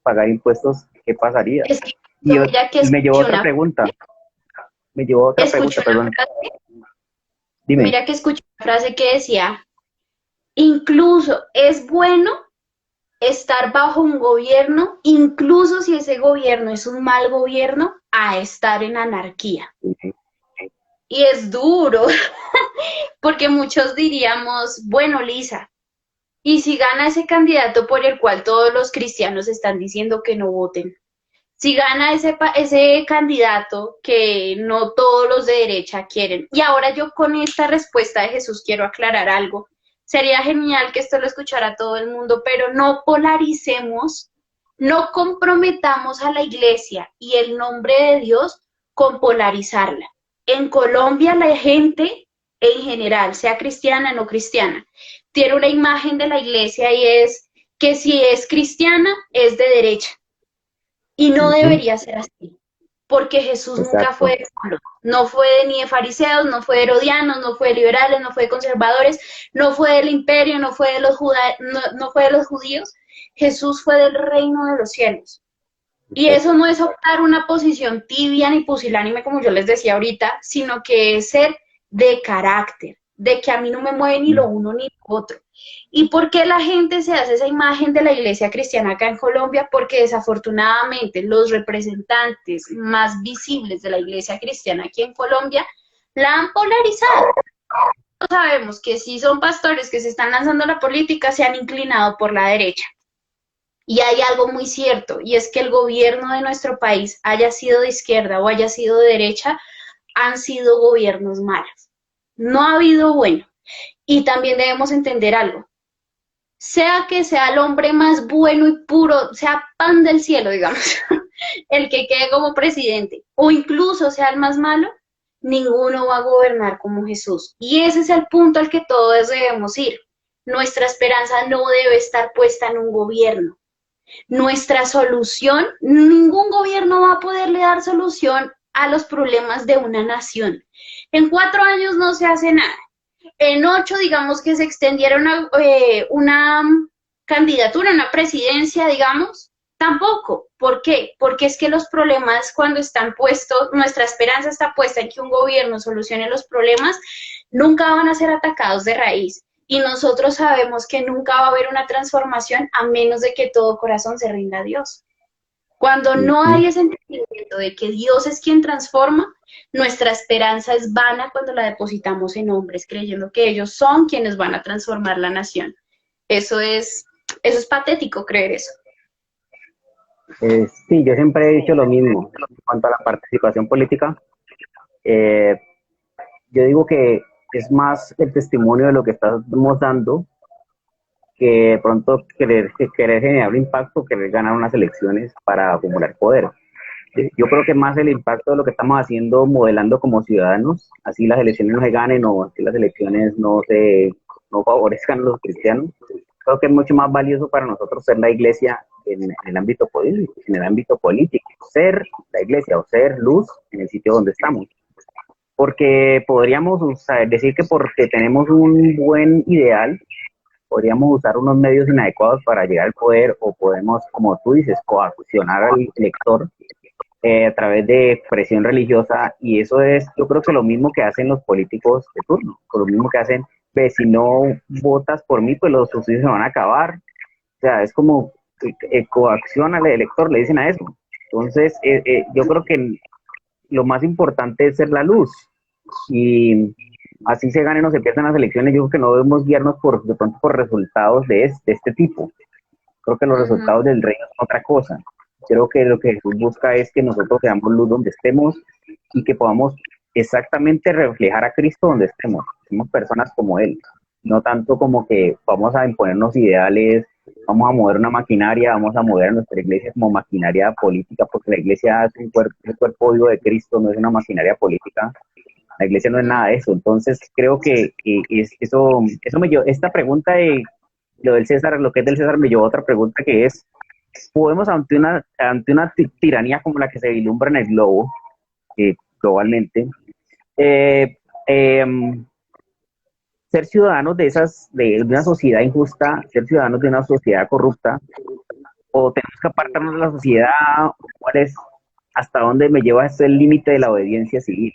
pagar impuestos, ¿qué pasaría? Es que Y, mira que y me llevó escuché otra una, pregunta, me llevó otra escuché pregunta, una perdón. frase, Dime. mira que escuché una frase que decía, incluso es bueno estar bajo un gobierno, incluso si ese gobierno es un mal gobierno, a estar en anarquía. Y es duro, porque muchos diríamos, bueno, Lisa, ¿y si gana ese candidato por el cual todos los cristianos están diciendo que no voten? Si gana ese candidato que no todos los de derecha quieren. Y ahora yo con esta respuesta de Jesús quiero aclarar algo. Sería genial que esto lo escuchara todo el mundo, pero no polaricemos, no comprometamos a la iglesia y el nombre de Dios con polarizarla. En Colombia la gente en general, sea cristiana o no cristiana, tiene una imagen de la iglesia y es que si es cristiana es de derecha y no Ujú, debería ser así, porque Jesús nunca fue exacto. de pueblo, no fue ni de fariseos, no fue de herodianos, no fue de liberales, no fue de conservadores, no fue del imperio, no fue de no fue de los judíos. Jesús fue del reino de los cielos. Y eso Exacto. no es optar una posición tibia ni pusilánime, como yo les decía ahorita, sino que es ser de carácter, de que a mí no me mueve ni lo uno ni lo otro. ¿Y por qué la gente se hace esa imagen de la iglesia cristiana acá en Colombia? Porque desafortunadamente los representantes más visibles de la iglesia cristiana aquí en Colombia la han polarizado. Sabemos que si son pastores que se están lanzando a la política, se han inclinado por la derecha. Y hay algo muy cierto, y es que el gobierno de nuestro país, haya sido de izquierda o haya sido de derecha, han sido gobiernos malos. No ha habido bueno. Y también debemos entender algo. Sea que sea el hombre más bueno y puro, sea pan del cielo, digamos, el que quede como presidente, o incluso sea el más malo, ninguno va a gobernar como Jesús. Y ese es el punto al que todos debemos ir. Nuestra esperanza no debe estar puesta en un gobierno. Nuestra solución, ningún gobierno va a poderle dar solución a los problemas de una nación. En 4 años no se hace nada. En 8, digamos que se extendiera una candidatura, una presidencia, digamos, tampoco. ¿Por qué? Porque es que los problemas cuando están puestos, nuestra esperanza está puesta en que un gobierno solucione los problemas, nunca van a ser atacados de raíz. Y nosotros sabemos que nunca va a haber una transformación a menos de que todo corazón se rinda a Dios. Cuando no Ujú. hay ese entendimiento de que Dios es quien transforma, nuestra esperanza es vana cuando la depositamos en hombres, creyendo que ellos son quienes van a transformar la nación. Eso es patético creer eso. Sí, yo siempre he dicho lo mismo en cuanto a la participación política. Eh, yo digo que es más el testimonio de lo que estamos dando que de pronto querer generar un impacto, querer ganar unas elecciones para acumular poder. Yo creo que más el impacto de lo que estamos haciendo, modelando como ciudadanos, así las elecciones no se ganen o así las elecciones no favorezcan a los cristianos. Creo que es mucho más valioso para nosotros ser la iglesia en el ámbito político, en el ámbito político, ser la iglesia o ser luz en el sitio donde estamos. Porque podríamos decir que porque tenemos un buen ideal, podríamos usar unos medios inadecuados para llegar al poder o podemos, como tú dices, coaccionar al elector a través de presión religiosa y eso es, yo creo que lo mismo que hacen los políticos de turno, lo mismo que hacen, ve, si no votas por mí, pues los subsidios se van a acabar, o sea, es como coacción al elector, le dicen a eso. Entonces, yo creo que lo más importante es ser la luz y así se ganen o se pierdan las elecciones, yo creo que no debemos guiarnos de pronto por resultados de este tipo. Creo que los Uh-huh. resultados del reino son otra cosa. Creo que lo que Jesús busca es que nosotros seamos luz donde estemos y que podamos exactamente reflejar a Cristo donde estemos. Somos personas como Él, no tanto como que vamos a imponernos ideales, vamos a mover una maquinaria, vamos a mover a nuestra iglesia como maquinaria política, porque la iglesia es un cuerpo vivo de Cristo, no es una maquinaria política. La iglesia no es nada de eso. Entonces, creo que eso me llevó, esta pregunta de lo del César, lo que es del César, me llevó a otra pregunta que es, ¿podemos ante una tiranía como la que se vislumbra en el globo, globalmente, eh, eh, ser ciudadanos de una sociedad injusta, ser ciudadanos de una sociedad corrupta, o tenemos que apartarnos de la sociedad, cuál es, hasta dónde me lleva este el límite de la obediencia civil.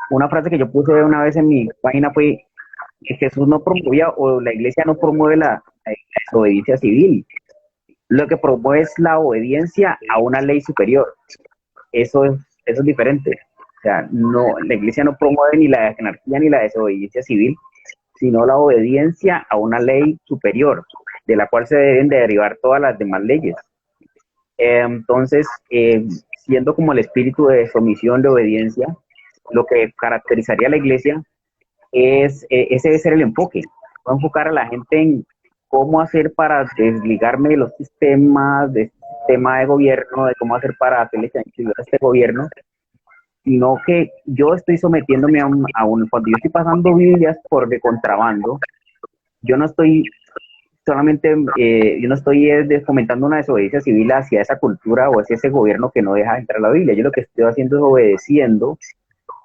Una frase que yo puse una vez en mi página fue que Jesús no promovía, o la iglesia no promueve la desobediencia civil. Lo que promueve es la obediencia a una ley superior. Eso es diferente. O sea, no, la iglesia no promueve ni la anarquía ni la desobediencia civil, sino la obediencia a una ley superior, de la cual se deben de derivar todas las demás leyes. Entonces, siendo como el espíritu de sumisión, de obediencia, lo que caracterizaría a la iglesia ese debe ser el enfoque. Voy a enfocar a la gente en cómo hacer para desligarme de los sistemas, del sistema de gobierno, de cómo hacer para hacerle sentido a este gobierno, sino que yo estoy sometiéndome cuando yo estoy pasando Biblias por de contrabando, yo no estoy solamente, yo no estoy fomentando una desobediencia civil hacia esa cultura o hacia ese gobierno que no deja entrar la Biblia. Yo lo que estoy haciendo es obedeciendo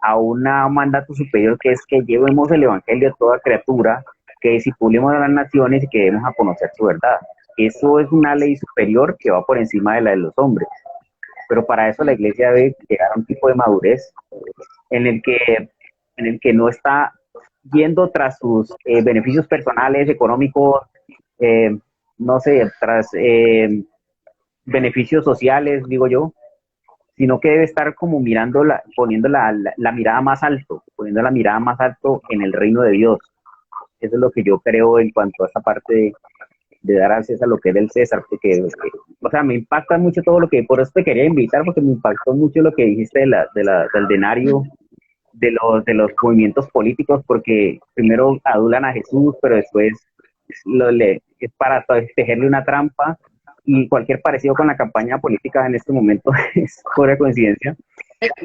a un mandato superior, que es que llevemos el evangelio a toda criatura, que discipulemos a las naciones y que demos a conocer su verdad. Eso es una ley superior que va por encima de la de los hombres. Pero para eso la iglesia debe llegar a un tipo de madurez en el que no está yendo tras sus beneficios personales, económicos, no sé, tras beneficios sociales, digo yo, sino que debe estar como poniendo la mirada más alto, poniendo la mirada más alto en el reino de Dios. Eso es lo que yo creo en cuanto a esta parte de dar al César lo que es del César, porque, o sea, me impacta mucho todo lo que, por eso te quería invitar, porque me impactó mucho lo que dijiste del denario, de los movimientos políticos, porque primero adulan a Jesús, pero después es para tejerle una trampa, y cualquier parecido con la campaña política en este momento es pura coincidencia.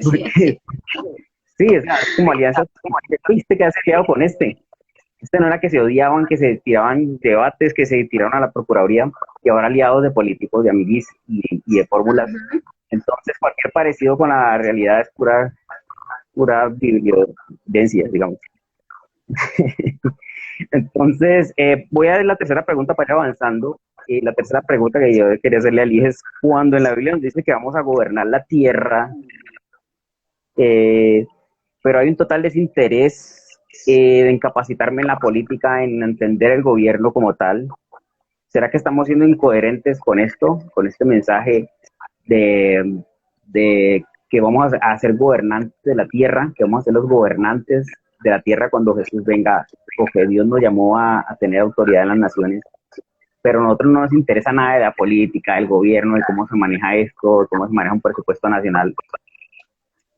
Porque, sí, es como alianzas, como viste que has quedado con este no era que se odiaban, que se tiraban debates, que se tiraron a la Procuraduría, y ahora aliados de políticos, de amiguis y de fórmulas. Entonces cualquier parecido con la realidad es pura bibliodencia, digamos. Entonces, voy a dar la tercera pregunta para ir avanzando. Y la tercera pregunta que yo quería hacerle a Liz es: cuando en la Biblia nos dice que vamos a gobernar la tierra, pero hay un total desinterés en capacitarme en la política, en entender el gobierno como tal, ¿será que estamos siendo incoherentes con esto, con este mensaje de que vamos a ser gobernantes de la tierra, que vamos a ser los gobernantes de la tierra cuando Jesús venga, porque Dios nos llamó a tener autoridad en las naciones? Pero a nosotros no nos interesa nada de la política, del gobierno, de cómo se maneja esto, de cómo se maneja un presupuesto nacional.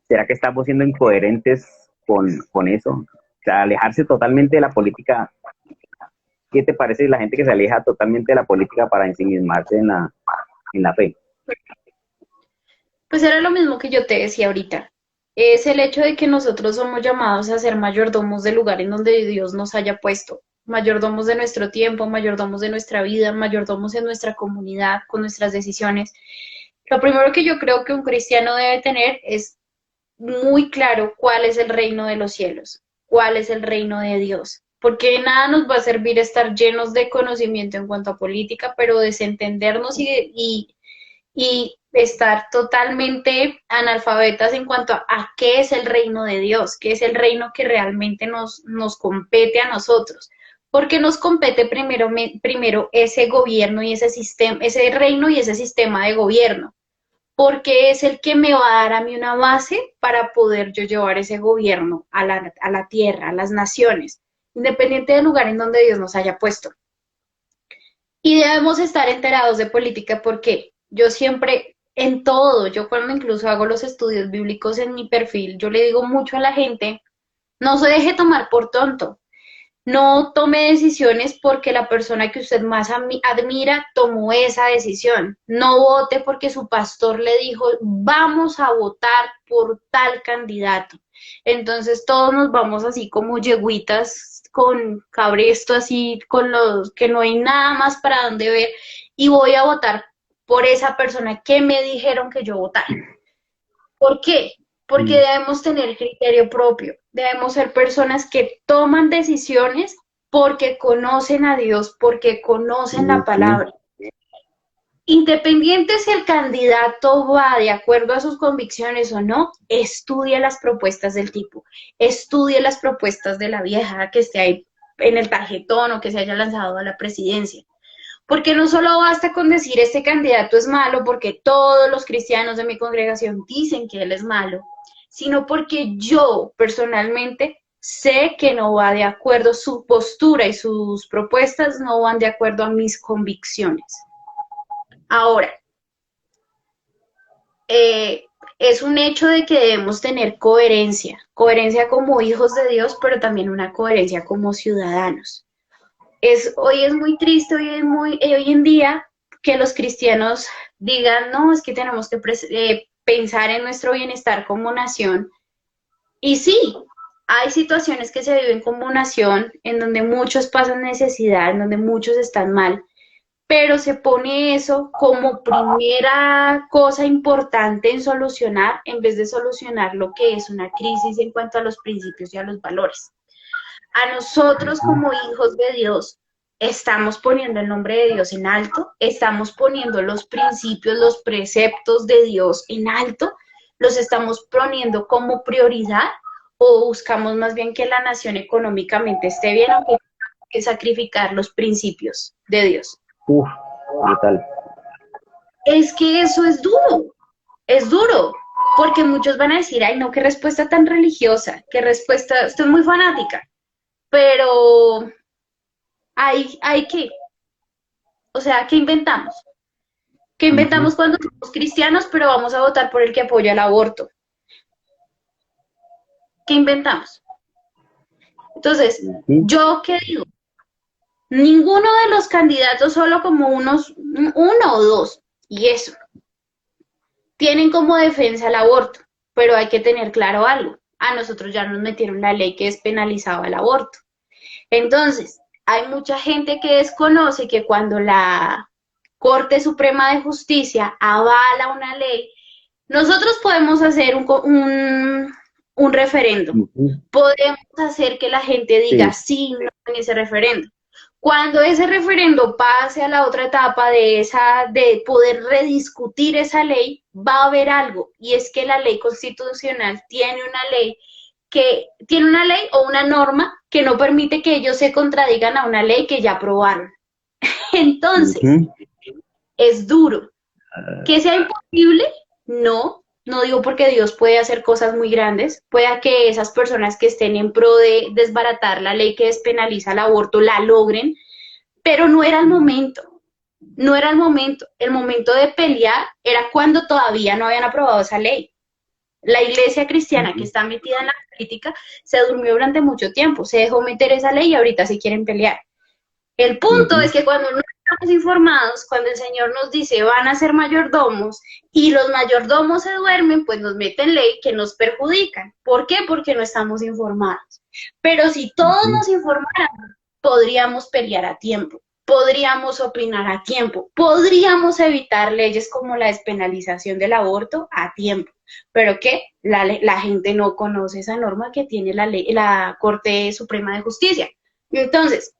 ¿Será que estamos siendo incoherentes con eso? O sea, alejarse totalmente de la política. ¿Qué te parece de la gente que se aleja totalmente de la política para ensimismarse en la fe? Pues era lo mismo que yo te decía ahorita. Es el hecho de que nosotros somos llamados a ser mayordomos del lugar en donde Dios nos haya puesto. Mayordomos de nuestro tiempo, mayordomos de nuestra vida, mayordomos en nuestra comunidad, con nuestras decisiones. Lo primero que yo creo que un cristiano debe tener es muy claro cuál es el reino de los cielos, cuál es el reino de Dios. Porque nada nos va a servir estar llenos de conocimiento en cuanto a política, pero desentendernos y estar totalmente analfabetas en cuanto a qué es el reino de Dios, qué es el reino que realmente nos compete a nosotros. Porque nos compete primero ese gobierno y ese sistema, ese reino y ese sistema de gobierno. Porque es el que me va a dar a mí una base para poder yo llevar ese gobierno a la tierra, a las naciones, independiente del lugar en donde Dios nos haya puesto. Y debemos estar enterados de política porque yo siempre, en todo, yo cuando incluso hago los estudios bíblicos en mi perfil, yo le digo mucho a la gente, no se deje tomar por tonto. No tome decisiones porque la persona que usted más admira tomó esa decisión. No vote porque su pastor le dijo, vamos a votar por tal candidato. Entonces todos nos vamos así como yegüitas con cabresto, así con los que no hay nada más para dónde ver y voy a votar por esa persona que me dijeron que yo votara. ¿Por qué? Porque debemos tener criterio propio. debemos ser personas que toman decisiones porque conocen a Dios, porque conocen la palabra. Independiente si el candidato va de acuerdo a sus convicciones o no, estudia las propuestas del tipo, estudie las propuestas de la vieja que esté ahí en el tarjetón o que se haya lanzado a la presidencia. Porque no solo basta con decir este candidato es malo porque todos los cristianos de mi congregación dicen que él es malo, sino porque yo personalmente sé que no va de acuerdo, su postura y sus propuestas no van de acuerdo a mis convicciones. Ahora, es un hecho de que debemos tener coherencia como hijos de Dios, pero también una coherencia como ciudadanos. Hoy es muy triste, hoy en día, que los cristianos digan, no, es que tenemos que pensar en nuestro bienestar como nación. Y sí, hay situaciones que se viven como nación, en donde muchos pasan necesidad, en donde muchos están mal, pero se pone eso como primera cosa importante en solucionar, en vez de solucionar lo que es una crisis en cuanto a los principios y a los valores. A nosotros como hijos de Dios, estamos poniendo el nombre de Dios en alto, estamos poniendo los principios, los preceptos de Dios en alto, los estamos poniendo como prioridad, o buscamos más bien que la nación económicamente esté bien, aunque hay que sacrificar los principios de Dios. Brutal. Es que eso es duro, porque muchos van a decir, ay no, qué respuesta tan religiosa, qué respuesta, estoy muy fanática, pero hay que, o sea, ¿qué inventamos? ¿Qué inventamos cuando somos cristianos, pero vamos a votar por el que apoya el aborto? ¿Qué inventamos? Entonces, ¿yo qué digo? Ninguno de los candidatos, solo como uno o dos, y eso, tienen como defensa el aborto, pero hay que tener claro algo. A nosotros ya nos metieron la ley que despenalizaba el aborto. Entonces, hay mucha gente que desconoce que cuando la Corte Suprema de Justicia avala una ley, nosotros podemos hacer un referéndum. Podemos hacer que la gente diga sí, no en ese referéndum. Cuando ese referendo pase a la otra etapa de poder rediscutir esa ley, va a haber algo, y es que la ley constitucional tiene una ley o una norma que no permite que ellos se contradigan a una ley que ya aprobaron. Entonces, es duro. ¿Que sea imposible? No digo, porque Dios puede hacer cosas muy grandes, pueda que esas personas que estén en pro de desbaratar la ley que despenaliza el aborto la logren, pero no era el momento. El momento de pelear era cuando todavía no habían aprobado esa ley. La iglesia cristiana que está metida en la política se durmió durante mucho tiempo, se dejó meter esa ley y ahorita se quieren pelear. El punto es que cuando no estamos informados, cuando el Señor nos dice van a ser mayordomos y los mayordomos se duermen, pues nos meten ley que nos perjudican. ¿Por qué? Porque no estamos informados. Pero si todos nos informáramos, podríamos pelear a tiempo, podríamos opinar a tiempo, podríamos evitar leyes como la despenalización del aborto a tiempo. Pero que la gente no conoce esa norma que tiene la Corte Suprema de Justicia. Entonces,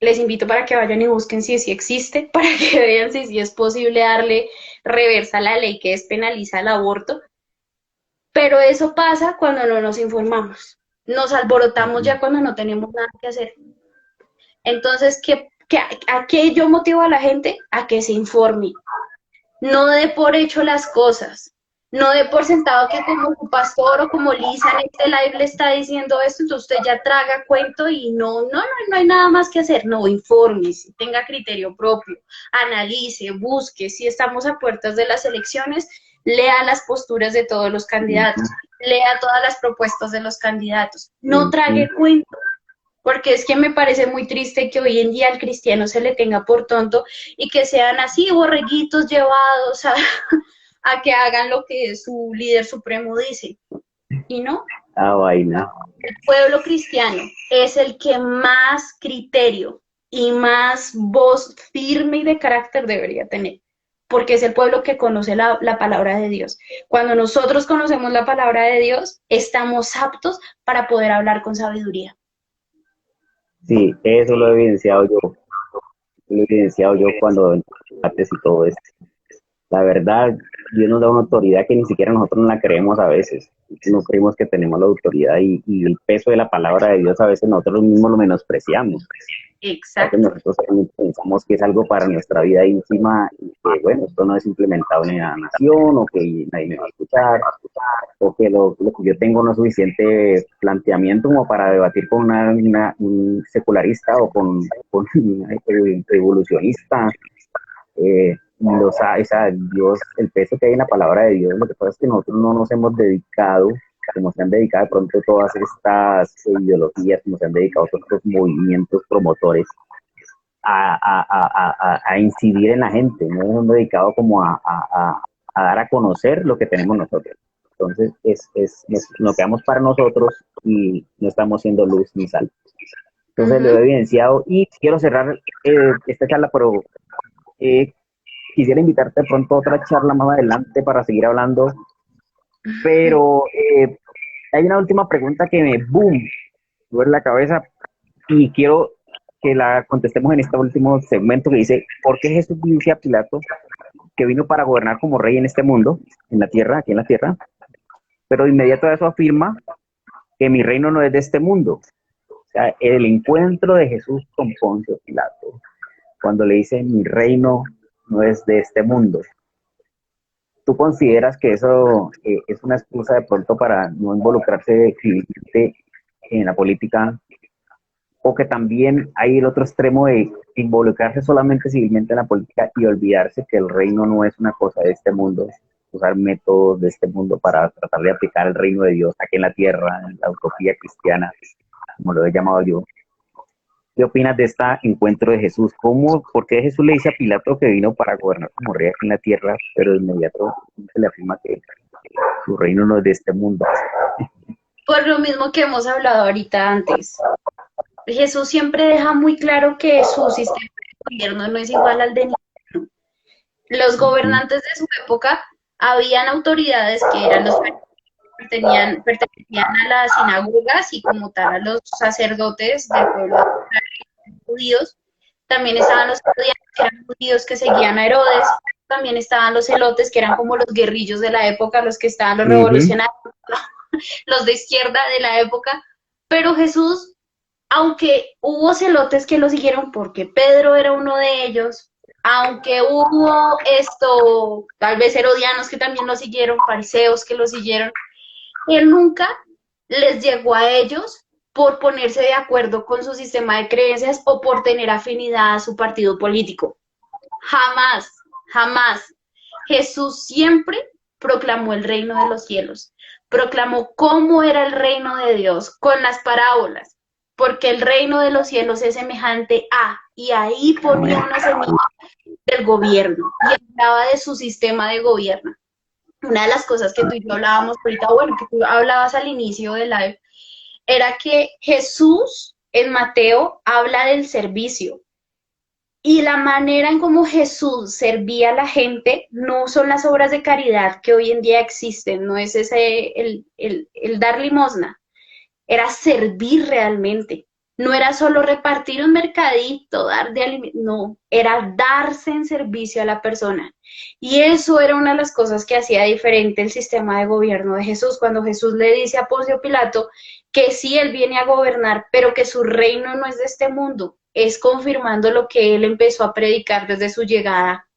les invito para que vayan y busquen si existe, para que vean si es posible darle reversa a la ley que despenaliza el aborto. Pero eso pasa cuando no nos informamos. Nos alborotamos ya cuando no tenemos nada que hacer. Entonces, ¿a qué yo motivo a la gente? A que se informe. No dé por hecho las cosas. No dé por sentado que como su pastor o como Lisa en este live le está diciendo esto, entonces usted ya traga cuento y no hay nada más que hacer. No, infórmese, tenga criterio propio, analice, busque. Si estamos a puertas de las elecciones, lea las posturas de todos los candidatos, lea todas las propuestas de los candidatos. No trague cuento, porque es que me parece muy triste que hoy en día al cristiano se le tenga por tonto y que sean así borreguitos llevados a que hagan lo que su líder supremo dice. ¿Y no? Vaina. El pueblo cristiano es el que más criterio y más voz firme y de carácter debería tener. porque es el pueblo que conoce la palabra de Dios. Cuando nosotros conocemos la palabra de Dios, estamos aptos para poder hablar con sabiduría. Sí, eso lo he evidenciado yo cuando antes y todo esto. La verdad, Dios nos da una autoridad que ni siquiera nosotros no la creemos a veces. No creemos que tenemos la autoridad y el peso de la palabra de Dios a veces nosotros mismos lo menospreciamos. A veces Exacto. nosotros pensamos que es algo para nuestra vida íntima y que, bueno, esto no es implementado en la nación o que nadie me va a escuchar o que lo que yo tengo no es suficiente planteamiento como para debatir con un secularista o con un evolucionista. Dios, el peso que hay en la palabra de Dios, lo que pasa es que nosotros no nos hemos dedicado, como se han dedicado de pronto todas estas ideologías, como se han dedicado todos estos movimientos promotores a incidir en la gente, no nos hemos dedicado como a dar a conocer lo que tenemos nosotros. Entonces, nos quedamos para nosotros y no estamos siendo luz ni sal. Entonces, lo he evidenciado y quiero cerrar esta charla, pero quisiera invitarte de pronto a otra charla más adelante para seguir hablando, pero hay una última pregunta que me boom, duele la cabeza y quiero que la contestemos en este último segmento que dice, ¿por qué Jesús dice a Pilato que vino para gobernar como rey en este mundo, en la tierra, aquí en la tierra? Pero de inmediato a eso afirma que mi reino no es de este mundo. O sea, el encuentro de Jesús con Poncio Pilato, cuando le dice mi reino no es de este mundo. ¿Tú consideras que eso es una excusa de pronto para no involucrarse civilmente en la política? O que también hay el otro extremo de involucrarse solamente civilmente en la política y olvidarse que el reino no es una cosa de este mundo, usar métodos de este mundo para tratar de aplicar el reino de Dios aquí en la tierra, en la utopía cristiana, como lo he llamado yo. ¿Qué opinas de este encuentro de Jesús? ¿Por qué Jesús le dice a Pilato que vino para gobernar como rey aquí en la tierra, pero de inmediato se le afirma que su reino no es de este mundo? Por lo mismo que hemos hablado ahorita antes. Jesús siempre deja muy claro que su sistema de gobierno no es igual al de ninguno. Los gobernantes de su época habían autoridades que eran los que pertenecían a las sinagogas y como tal a los sacerdotes del pueblo judíos. También estaban los que eran judíos que seguían a Herodes. También estaban los celotes, que eran como los guerrillos de la época, los que estaban los revolucionarios, los de izquierda de la época. Pero Jesús, aunque hubo celotes que lo siguieron, porque Pedro era uno de ellos, aunque hubo tal vez herodianos que también lo siguieron, fariseos que lo siguieron, él nunca les llegó a ellos por ponerse de acuerdo con su sistema de creencias o por tener afinidad a su partido político. Jamás, jamás. Jesús siempre proclamó el reino de los cielos, proclamó cómo era el reino de Dios con las parábolas, porque el reino de los cielos es semejante a, y ahí ponía una semilla del gobierno y hablaba de su sistema de gobierno. Una de las cosas que tú y yo hablábamos ahorita, bueno, que tú hablabas al inicio de live, era que Jesús en Mateo habla del servicio. Y la manera en cómo Jesús servía a la gente no son las obras de caridad que hoy en día existen, no es el dar limosna, era servir realmente. No era solo repartir un mercadito, dar de alimentos, no, era darse en servicio a la persona. Y eso era una de las cosas que hacía diferente el sistema de gobierno de Jesús, cuando Jesús le dice a Poncio Pilato que sí, él viene a gobernar, pero que su reino no es de este mundo, es confirmando lo que él empezó a predicar desde su llegada,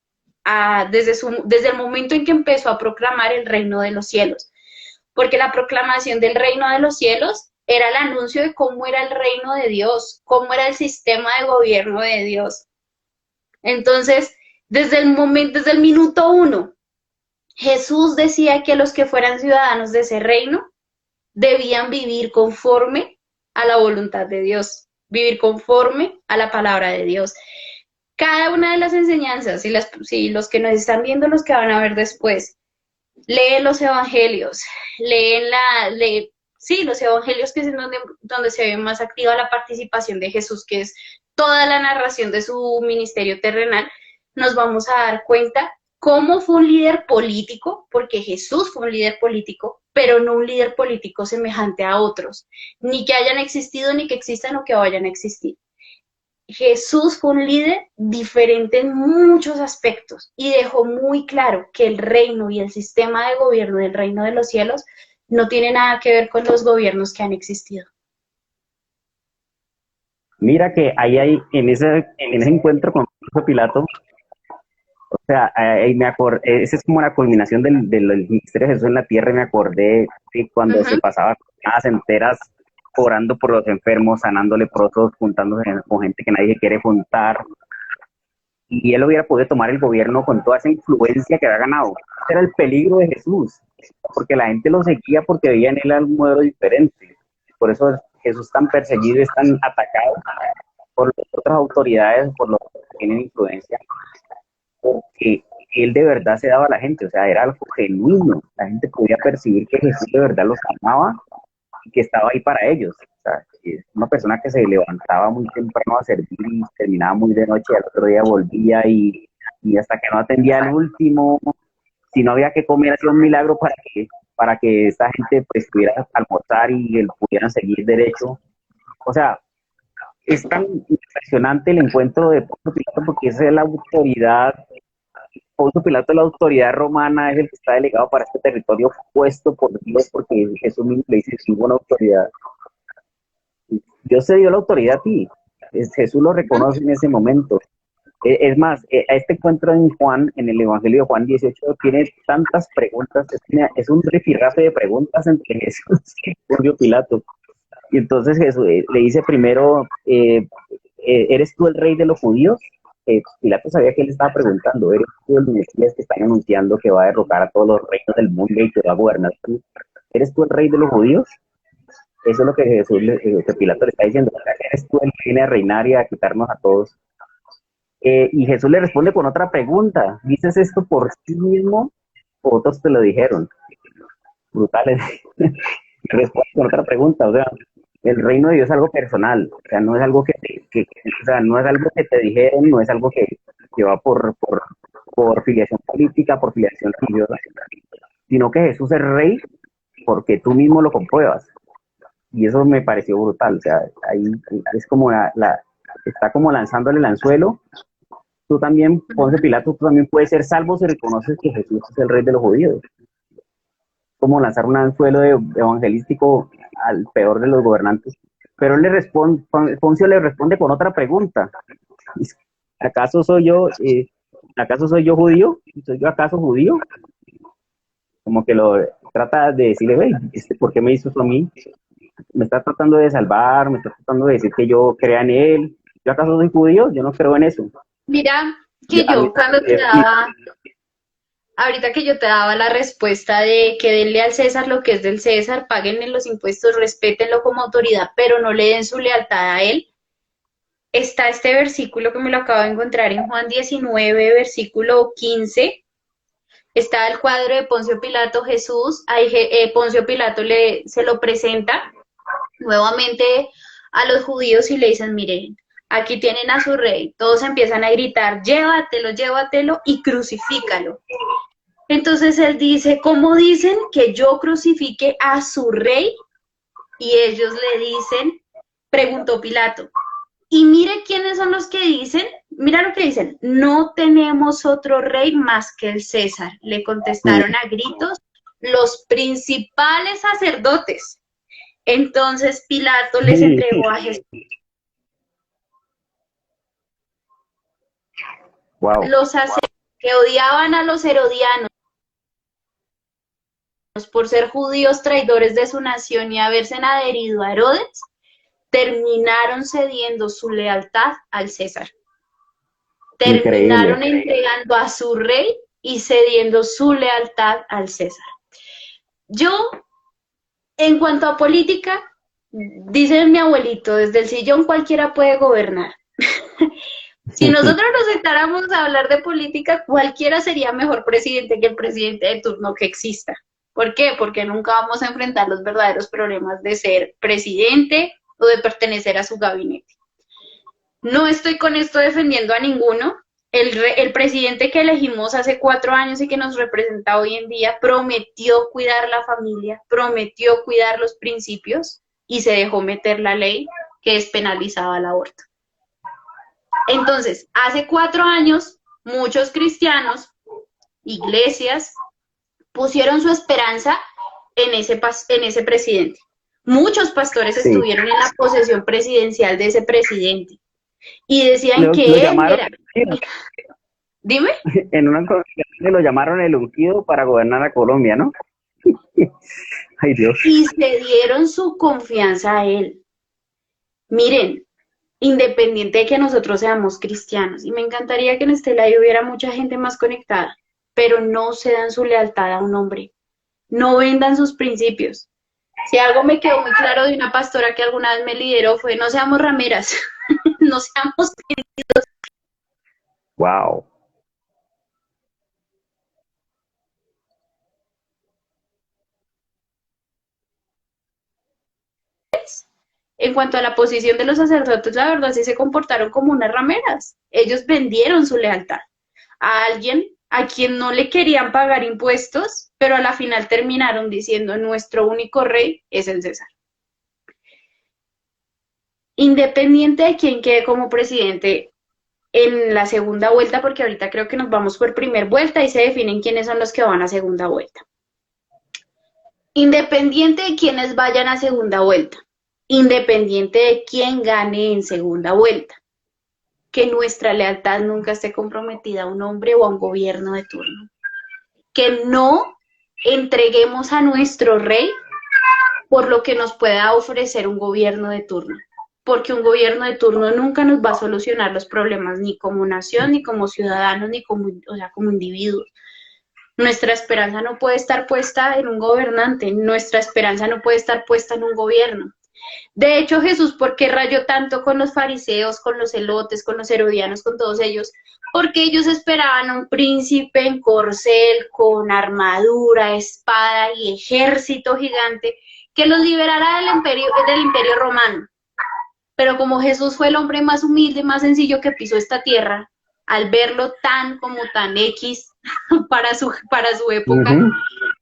desde el momento en que empezó a proclamar el reino de los cielos. Porque la proclamación del reino de los cielos era el anuncio de cómo era el reino de Dios, cómo era el sistema de gobierno de Dios. Entonces, desde el minuto uno, Jesús decía que los que fueran ciudadanos de ese reino debían vivir conforme a la voluntad de Dios, vivir conforme a la palabra de Dios. Cada una de las enseñanzas, si los que nos están viendo, los que van a ver después, leen los evangelios, los evangelios, que es donde se ve más activa la participación de Jesús, que es toda la narración de su ministerio terrenal, nos vamos a dar cuenta cómo fue un líder político, porque Jesús fue un líder político, pero no un líder político semejante a otros, ni que hayan existido, ni que existan o que vayan a existir. Jesús fue un líder diferente en muchos aspectos y dejó muy claro que el reino y el sistema de gobierno del reino de los cielos no tiene nada que ver con los gobiernos que han existido. Mira que ahí hay, en ese encuentro con Pilato, o sea, ahí me acordé, esa es como la culminación del ministerio de Jesús en la tierra, y me acordé de cuando se pasaba jornadas enteras orando por los enfermos, sanando leprosos, juntándose con gente que nadie quiere juntar, y él hubiera podido tomar el gobierno con toda esa influencia que había ganado. Ese era el peligro de Jesús, porque la gente lo seguía porque veía en él algún modelo diferente. Por eso Jesús es tan perseguido y es tan atacado por las otras autoridades, por los que tienen influencia, porque él de verdad se daba a la gente, o sea, era algo genuino. La gente podía percibir que Jesús de verdad los amaba y que estaba ahí para ellos. O sea, es una persona que se levantaba muy temprano a servir y terminaba muy de noche, y al otro día volvía y hasta que no atendía al último, si no había que comer, hacía un milagro para que esta gente pues pudiera almorzar y él pudieran seguir derecho. O sea, es tan impresionante el encuentro de Poncio Pilato porque esa es la autoridad. Poncio Pilato, la autoridad romana, es el que está delegado para este territorio puesto por Dios, porque Jesús mismo le dice: "Soy una autoridad". Dios te dio la autoridad a ti. Jesús lo reconoce en ese momento. Es más, a este encuentro en Juan, en el Evangelio de Juan 18, tiene tantas preguntas, es un rifirrafe de preguntas entre Jesús y Poncio Pilato. Y entonces Jesús le dice primero: ¿eres tú el rey de los judíos? Pilato sabía que él estaba preguntando: ¿eres tú el Mesías que están anunciando que va a derrocar a todos los reinos del mundo y que va a gobernar tú? ¿Eres tú el rey de los judíos? Eso es lo que que Pilato le está diciendo: ¿eres tú el que viene a reinar y a quitarnos a todos? Y Jesús le responde con otra pregunta: ¿dices esto por sí mismo o otros te lo dijeron? Brutales. Responde con otra pregunta, o sea, el reino de Dios es algo personal, o sea, no es algo o sea, no es algo que te dijeron, no es algo que va por filiación política, por filiación religiosa, sino que Jesús es rey porque tú mismo lo compruebas. Y eso me pareció brutal, o sea, ahí es como está como lanzándole el anzuelo. Tú también, Ponce Pilato, tú también puedes ser salvo si reconoces que Jesús es el rey de los judíos. Como lanzar un anzuelo evangelístico al peor de los gobernantes. Pero él Poncio le responde con otra pregunta: ¿acaso soy yo judío? ¿Soy yo acaso judío? Como que lo trata de decirle: "Hey, ¿por qué me hizo eso a mí? Me está tratando de salvar, me está tratando de decir que yo crea en él. ¿Yo acaso soy judío? Yo no creo en eso". Mira, que yo cuando te daba, ahorita que yo te daba la respuesta de que denle al César lo que es del César, páguenle los impuestos, respétenlo como autoridad, pero no le den su lealtad a él, está este versículo que me lo acabo de encontrar en Juan 19, versículo 15. Está el cuadro de Poncio Pilato, Jesús, ahí Poncio Pilato se lo presenta nuevamente a los judíos y le dicen: miren, aquí tienen a su rey. Todos empiezan a gritar: llévatelo, llévatelo y crucifícalo. Entonces él dice: ¿cómo dicen que yo crucifique a su rey? Y ellos le dicen, preguntó Pilato, y mire quiénes son los que dicen, mira lo que dicen: no tenemos otro rey más que el César. Le contestaron a gritos los principales sacerdotes. Entonces Pilato les entregó a Jesús. Wow. Los sacerdotes que odiaban a los herodianos por ser judíos traidores de su nación y haberse adherido a Herodes, terminaron cediendo su lealtad al César. Terminaron entregando a su rey y cediendo su lealtad al César. Yo, en cuanto a política, dice mi abuelito, desde el sillón cualquiera puede gobernar. Si nosotros nos sentáramos a hablar de política, cualquiera sería mejor presidente que el presidente de turno que exista. ¿Por qué? Porque nunca vamos a enfrentar los verdaderos problemas de ser presidente o de pertenecer a su gabinete. No estoy con esto defendiendo a ninguno, El presidente que elegimos hace 4 años y que nos representa hoy en día prometió cuidar la familia, prometió cuidar los principios y se dejó meter la ley que despenalizaba el aborto. Entonces, hace 4 años, muchos cristianos, iglesias, pusieron su esperanza en ese presidente. Muchos pastores Sí. estuvieron en la posesión presidencial de ese presidente y decían Lo que él llamaron, era... Dime. en una conferencia lo llamaron el ungido para gobernar a Colombia, ¿no? Ay, Dios. Y se dieron su confianza a él. Miren, independiente de que nosotros seamos cristianos, y me encantaría que en este live hubiera mucha gente más conectada, pero no se dan su lealtad a un hombre, no vendan sus principios. Si algo me quedó muy claro de una pastora que alguna vez me lideró fue: no seamos rameras, no seamos... Wow. En cuanto a la posición de los sacerdotes, la verdad sí se comportaron como unas rameras. Ellos vendieron su lealtad a alguien a quien no le querían pagar impuestos, pero a la final terminaron diciendo: nuestro único rey es el César. Independiente de quién quede como presidente en la segunda vuelta, porque ahorita creo que nos vamos por primer vuelta y se definen quiénes son los que van a segunda vuelta. Independiente de quiénes vayan a segunda vuelta, independiente de quién gane en segunda vuelta, que nuestra lealtad nunca esté comprometida a un hombre o a un gobierno de turno. Que no entreguemos a nuestro rey por lo que nos pueda ofrecer un gobierno de turno. Porque un gobierno de turno nunca nos va a solucionar los problemas, ni como nación, ni como ciudadanos, ni como, o sea, como individuos. Nuestra esperanza no puede estar puesta en un gobernante, nuestra esperanza no puede estar puesta en un gobierno. De hecho, Jesús, ¿por qué rayó tanto con los fariseos, con los celotes, con los herodianos, con todos ellos? Porque ellos esperaban a un príncipe en corcel, con armadura, espada y ejército gigante, que los liberara del imperio romano. Pero como Jesús fue el hombre más humilde, más sencillo que pisó esta tierra, al verlo tan X para su época,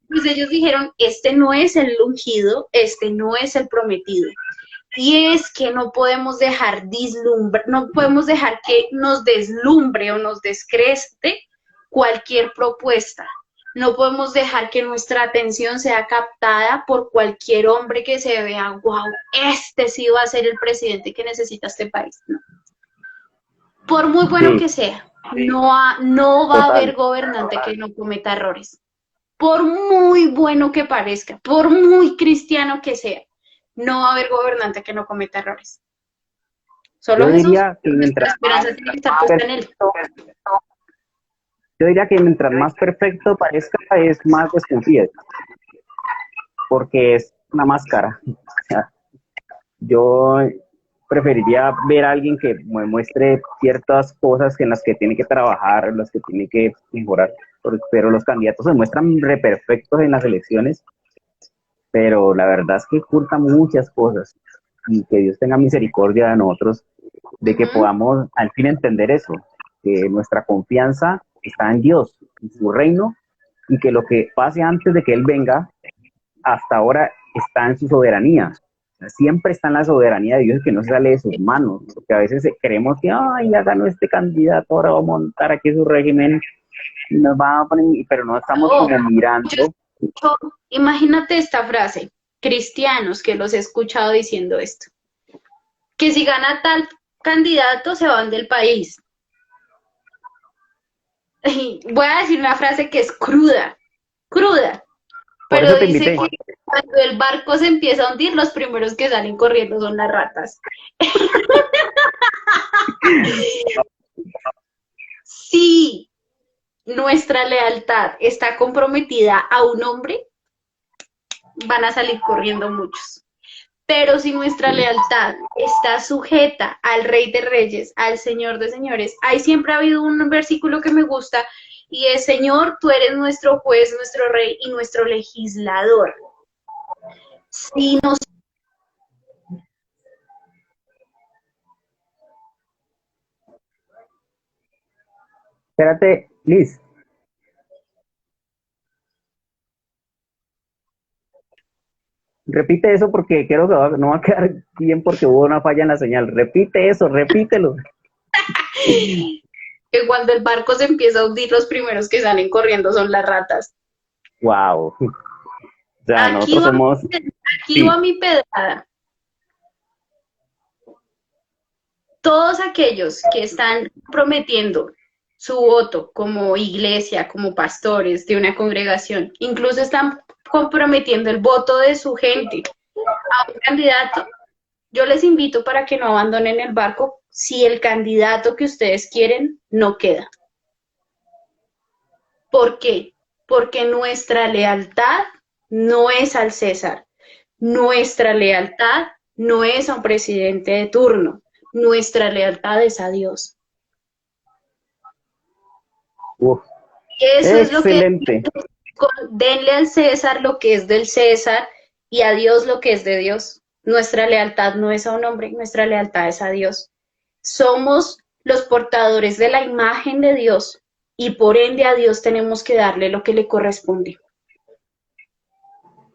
pues ellos dijeron: este no es el ungido, este no es el prometido. Y es que no podemos dejar no podemos dejar que nos deslumbre o nos descreste cualquier propuesta. No podemos dejar que nuestra atención sea captada por cualquier hombre que se vea: wow, este sí va a ser el presidente que necesita este país. No. Por muy bueno que sea, no va a haber gobernante que no cometa errores. Por muy bueno que parezca, por muy cristiano que sea, no va a haber gobernante que no cometa errores. Solo Yo Jesús, diría que nuestra esperanza tiene que estar puesta en él. Yo diría que mientras más perfecto parezca, es más desconfíes, porque es una máscara. O sea, yo preferiría ver a alguien que me muestre ciertas cosas en las que tiene que trabajar, en las que tiene que mejorar, pero los candidatos se muestran re perfectos en las elecciones, pero la verdad es que ocultan muchas cosas, y que Dios tenga misericordia de nosotros, de que podamos al fin entender eso, que nuestra confianza está en Dios, en su reino, y que lo que pase antes de que Él venga, hasta ahora está en su soberanía. O sea, siempre está en la soberanía de Dios, que no se sale de sus manos, porque a veces creemos que, ay, ya ganó este candidato, ahora va a montar aquí su régimen, y nos va a poner, pero no estamos como mirando. Imagínate esta frase: cristianos que los he escuchado diciendo esto, que si gana tal candidato se van del país. Voy a decir una frase que es cruda, Por pero eso te dice invité. que cuando el barco se empieza a hundir, los primeros que salen corriendo son las ratas. Si nuestra lealtad está comprometida a un hombre, van a salir corriendo muchos. Pero si nuestra lealtad está sujeta al Rey de Reyes, al Señor de Señores, ahí siempre ha habido un versículo que me gusta, y es: Señor, tú eres nuestro juez, nuestro rey y nuestro legislador. Si nos Espérate, Liz. Repite eso porque creo que no va a quedar bien porque hubo una falla en la señal. Repite eso, repítelo. Que cuando el barco se empieza a hundir, los primeros que salen corriendo son las ratas. Wow. O sea, Aquí nosotros va, somos... aquí va Sí. mi pedrada. Todos aquellos que están prometiendo su voto como iglesia, como pastores de una congregación, incluso están comprometiendo el voto de su gente a un candidato, yo les invito para que no abandonen el barco si el candidato que ustedes quieren no queda. ¿Por qué? Porque nuestra lealtad no es al César, nuestra lealtad no es a un presidente de turno, nuestra lealtad es a Dios. Uf, Eso es lo que excelente. denle al César lo que es del César y a Dios lo que es de Dios. Nuestra lealtad no es a un hombre, nuestra lealtad es a Dios. Somos los portadores de la imagen de Dios y por ende a Dios tenemos que darle lo que le corresponde.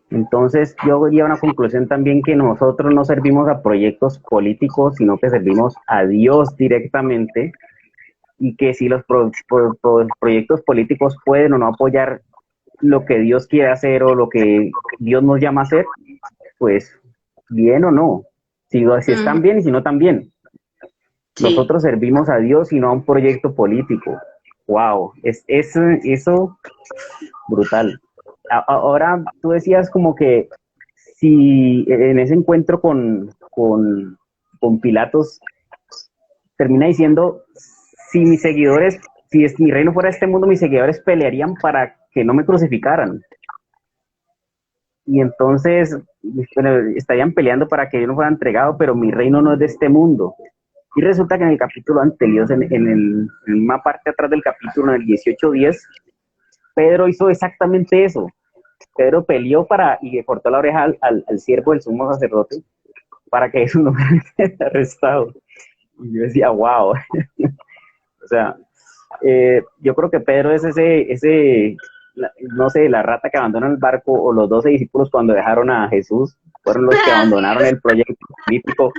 Entonces, yo llegué a una conclusión también que nosotros no servimos a proyectos políticos, sino que servimos a Dios directamente y que si los proyectos políticos pueden o no apoyar lo que Dios quiere hacer o lo que Dios nos llama a hacer, pues bien o no. Si están bien y si no también. Sí. Nosotros servimos a Dios y no a un proyecto político. Wow, eso brutal. Ahora tú decías como que si en ese encuentro con Pilatos termina diciendo, si mis seguidores, si es, mi reino fuera este mundo, mis seguidores pelearían para que no me crucificaran. Y entonces bueno, estarían peleando para que yo no fuera entregado, pero mi reino no es de este mundo. Y resulta que en el capítulo anterior, en una parte atrás del capítulo, en el 18:10, Pedro hizo exactamente eso. Pedro peleó y le cortó la oreja al siervo del sumo sacerdote para que eso no fuera arrestado. Y yo decía, wow. O sea, yo creo que Pedro es no sé, la rata que abandonó el barco o los 12 discípulos cuando dejaron a Jesús, fueron los que abandonaron el proyecto político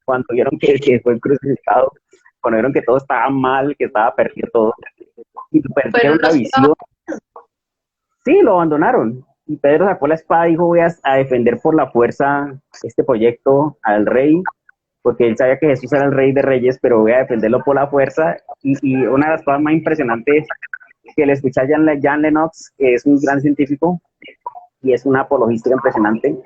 cuando vieron que fue crucificado, cuando vieron que todo estaba mal, que estaba perdido todo, y perdieron Fueron la los visión. Sí, lo abandonaron. Y Pedro sacó la espada y dijo, voy a defender por la fuerza este proyecto al rey, porque él sabía que Jesús era el rey de reyes, pero voy a defenderlo por la fuerza. Y una de las cosas más impresionantes que le escuché a Jan Lennox, que es un gran científico y es una apologística impresionante,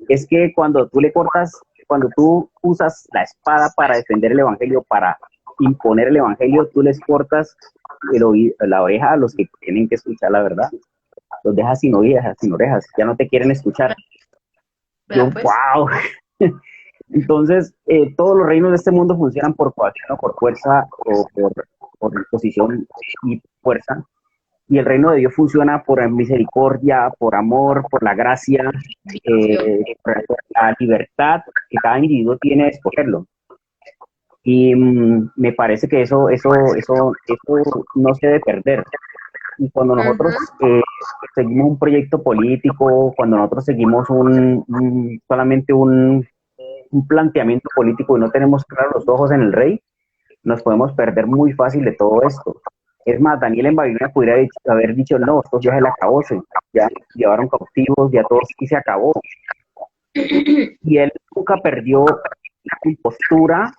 es que cuando tú usas la espada para defender el evangelio, para imponer el evangelio, tú les cortas la oreja a los que tienen que escuchar la verdad. Los dejas sin orejas, ya no te quieren escuchar. Yo, pues. wow. Entonces, todos los reinos de este mundo funcionan por coacción o por fuerza o por imposición y fuerza. Y el reino de Dios funciona por misericordia, por amor, por la gracia, por la libertad que cada individuo tiene de escogerlo. Y me parece que eso no se debe perder. Y cuando nosotros seguimos un proyecto político, cuando nosotros seguimos solamente un planteamiento político y no tenemos claros los ojos en el rey, nos podemos perder muy fácil de todo esto. Es más, Daniel en Babilonia pudiera haber dicho, no, esto ya es el acabose, ya llevaron cautivos, ya todo y se acabó. Y él nunca perdió su postura,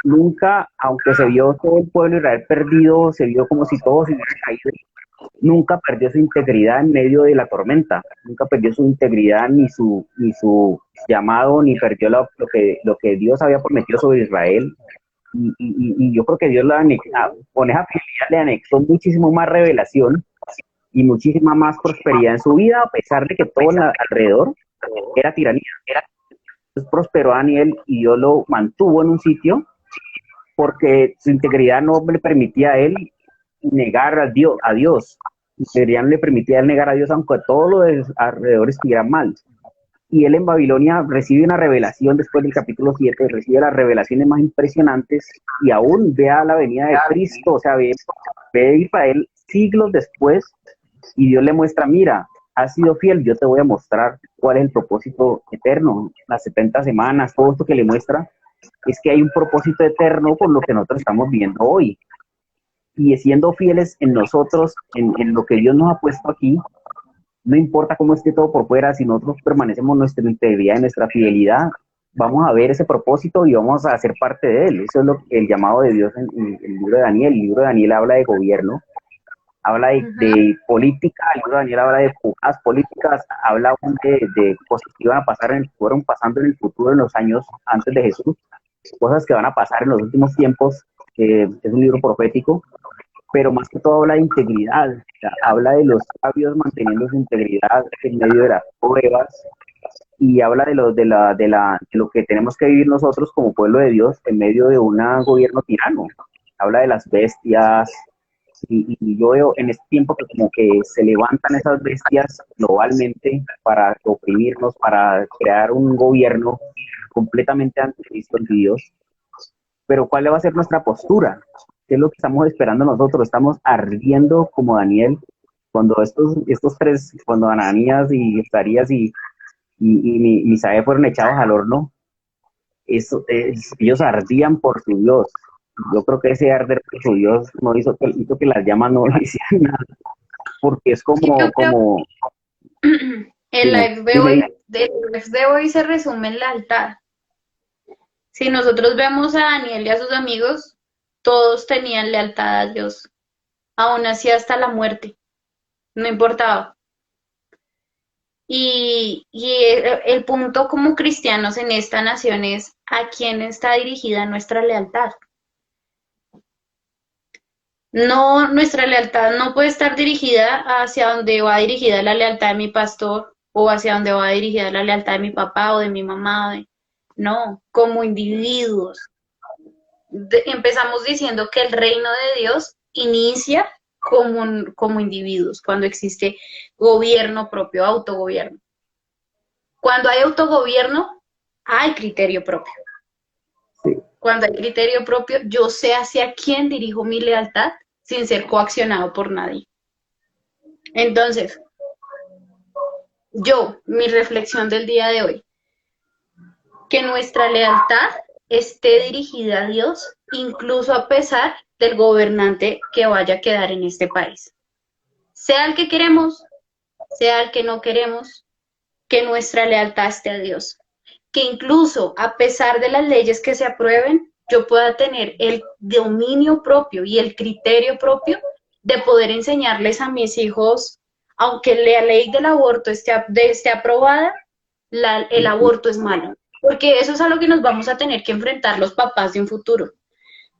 nunca, aunque se vio todo el pueblo de Israel perdido, se vio como si todos se hubieran caído, nunca perdió su integridad en medio de la tormenta, nunca perdió su integridad ni su llamado, ni perdió lo que Dios había prometido sobre Israel. Y yo creo que Dios con esa fidelidad le anexó muchísimo más revelación y muchísima más prosperidad en su vida, a pesar de que todo alrededor era tiranía. Entonces prosperó Daniel y Dios lo mantuvo en un sitio porque su integridad no le permitía a él negar a Dios. Su integridad no le permitía a él negar a Dios, aunque todos los alrededor estuvieran mal. Y él en Babilonia recibe una revelación después del capítulo 7, recibe las revelaciones más impresionantes y aún ve a la venida de Cristo, o sea, ve ve Israel siglos después y Dios le muestra, mira, has sido fiel, yo te voy a mostrar cuál es el propósito eterno, las 70 semanas, todo esto que le muestra, es que hay un propósito eterno por lo que nosotros estamos viendo hoy. Y siendo fieles en nosotros, en lo que Dios nos ha puesto aquí, no importa cómo esté todo por fuera, si nosotros permanecemos en nuestra integridad, en nuestra fidelidad, vamos a ver ese propósito y vamos a ser parte de él. Eso es el llamado de Dios en el libro de Daniel. El libro de Daniel habla de gobierno, habla de política, el libro de Daniel habla de pujas políticas, habla de cosas que iban a pasar, fueron pasando en el futuro, en los años antes de Jesús, cosas que van a pasar en los últimos tiempos, es un libro profético, pero más que todo habla de integridad, o sea, habla de los sabios manteniendo su integridad en medio de las pruebas, y habla de lo que tenemos que vivir nosotros como pueblo de Dios en medio de un gobierno tirano. Habla de las bestias, y yo veo en este tiempo que como que se levantan esas bestias globalmente para oprimirnos, para crear un gobierno completamente anticristo en Dios. Pero ¿cuál va a ser nuestra postura? ¿Qué es lo que estamos esperando nosotros? Estamos ardiendo como Daniel, cuando estos tres, cuando Ananías y Azarías y Misael fueron echados al horno, ellos ardían por su Dios. Yo creo que ese arder por su Dios no hizo que las llamas no hicieran nada, porque es Sí, yo creo como, que el dime, live de dime, hoy, dime. se resume en lealtad. Si nosotros vemos a Daniel y a sus amigos, todos tenían lealtad a Dios, aún así hasta la muerte, no importaba. Y el punto como cristianos en esta nación es a quién está dirigida nuestra lealtad. No, nuestra lealtad no puede estar dirigida hacia donde va dirigida la lealtad de mi pastor o hacia donde va dirigida la lealtad de mi papá o de mi mamá. No, como individuos. Empezamos diciendo que el reino de Dios inicia como individuos, cuando existe gobierno propio, autogobierno. Cuando hay autogobierno, hay criterio propio. Sí. Cuando hay criterio propio, yo sé hacia quién dirijo mi lealtad sin ser coaccionado por nadie. Entonces, mi reflexión del día de hoy, que nuestra lealtad esté dirigida a Dios, incluso a pesar del gobernante que vaya a quedar en este país. Sea el que queremos, sea el que no queremos, que nuestra lealtad esté a Dios. Que incluso a pesar de las leyes que se aprueben, yo pueda tener el dominio propio y el criterio propio de poder enseñarles a mis hijos, aunque la ley del aborto esté aprobada, el aborto es malo. Porque eso es algo que nos vamos a tener que enfrentar los papás de un futuro.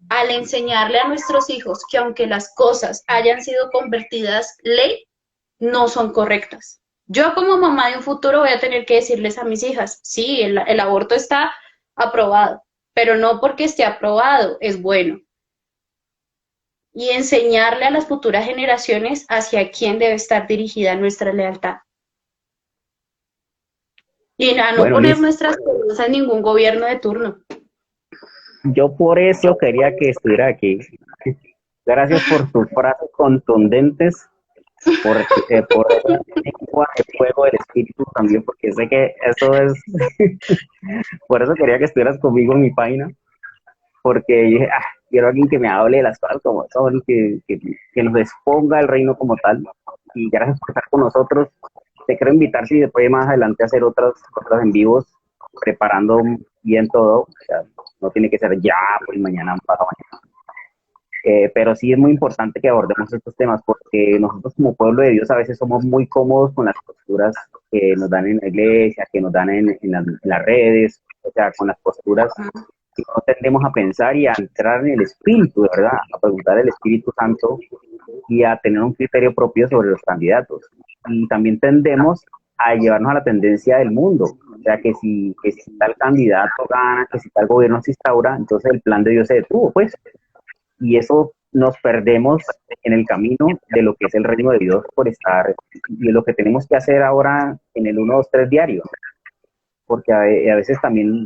Al enseñarle a nuestros hijos que aunque las cosas hayan sido convertidas ley, no son correctas. Yo como mamá de un futuro voy a tener que decirles a mis hijas, sí, el aborto está aprobado, pero no porque esté aprobado es bueno. Y enseñarle a las futuras generaciones hacia quién debe estar dirigida nuestra lealtad. Y a no Bueno, poner Liz, nuestras cosas en ningún gobierno de turno. yo por eso quería que estuviera aquí. Gracias por tus frases contundentes, por esa lengua de fuego del espíritu también, porque sé que eso es, por eso quería que estuvieras conmigo en mi página, porque dije, quiero alguien que me hable de las cosas como son, que nos exponga el reino como tal, y gracias por estar con nosotros. Te quiero invitar si después más adelante a hacer otros en vivos, preparando bien todo, o sea, no tiene que ser ya, pues mañana, para mañana. Pero sí es muy importante que abordemos estos temas porque nosotros como pueblo de Dios a veces somos muy cómodos con las posturas que nos dan en la iglesia, que nos dan en las redes, o sea, con las posturas que no tendemos a pensar y a entrar en el Espíritu, de verdad, a preguntar al Espíritu Santo y a tener un criterio propio sobre los candidatos. Y también tendemos a llevarnos a la tendencia del mundo, o sea, que si tal candidato gana, que si tal gobierno se instaura, entonces el plan de Dios se detuvo, pues, y eso nos perdemos en el camino de lo que es el reino de Dios por estar, y lo que tenemos que hacer ahora en el 1, 2, 3 diario, porque a veces también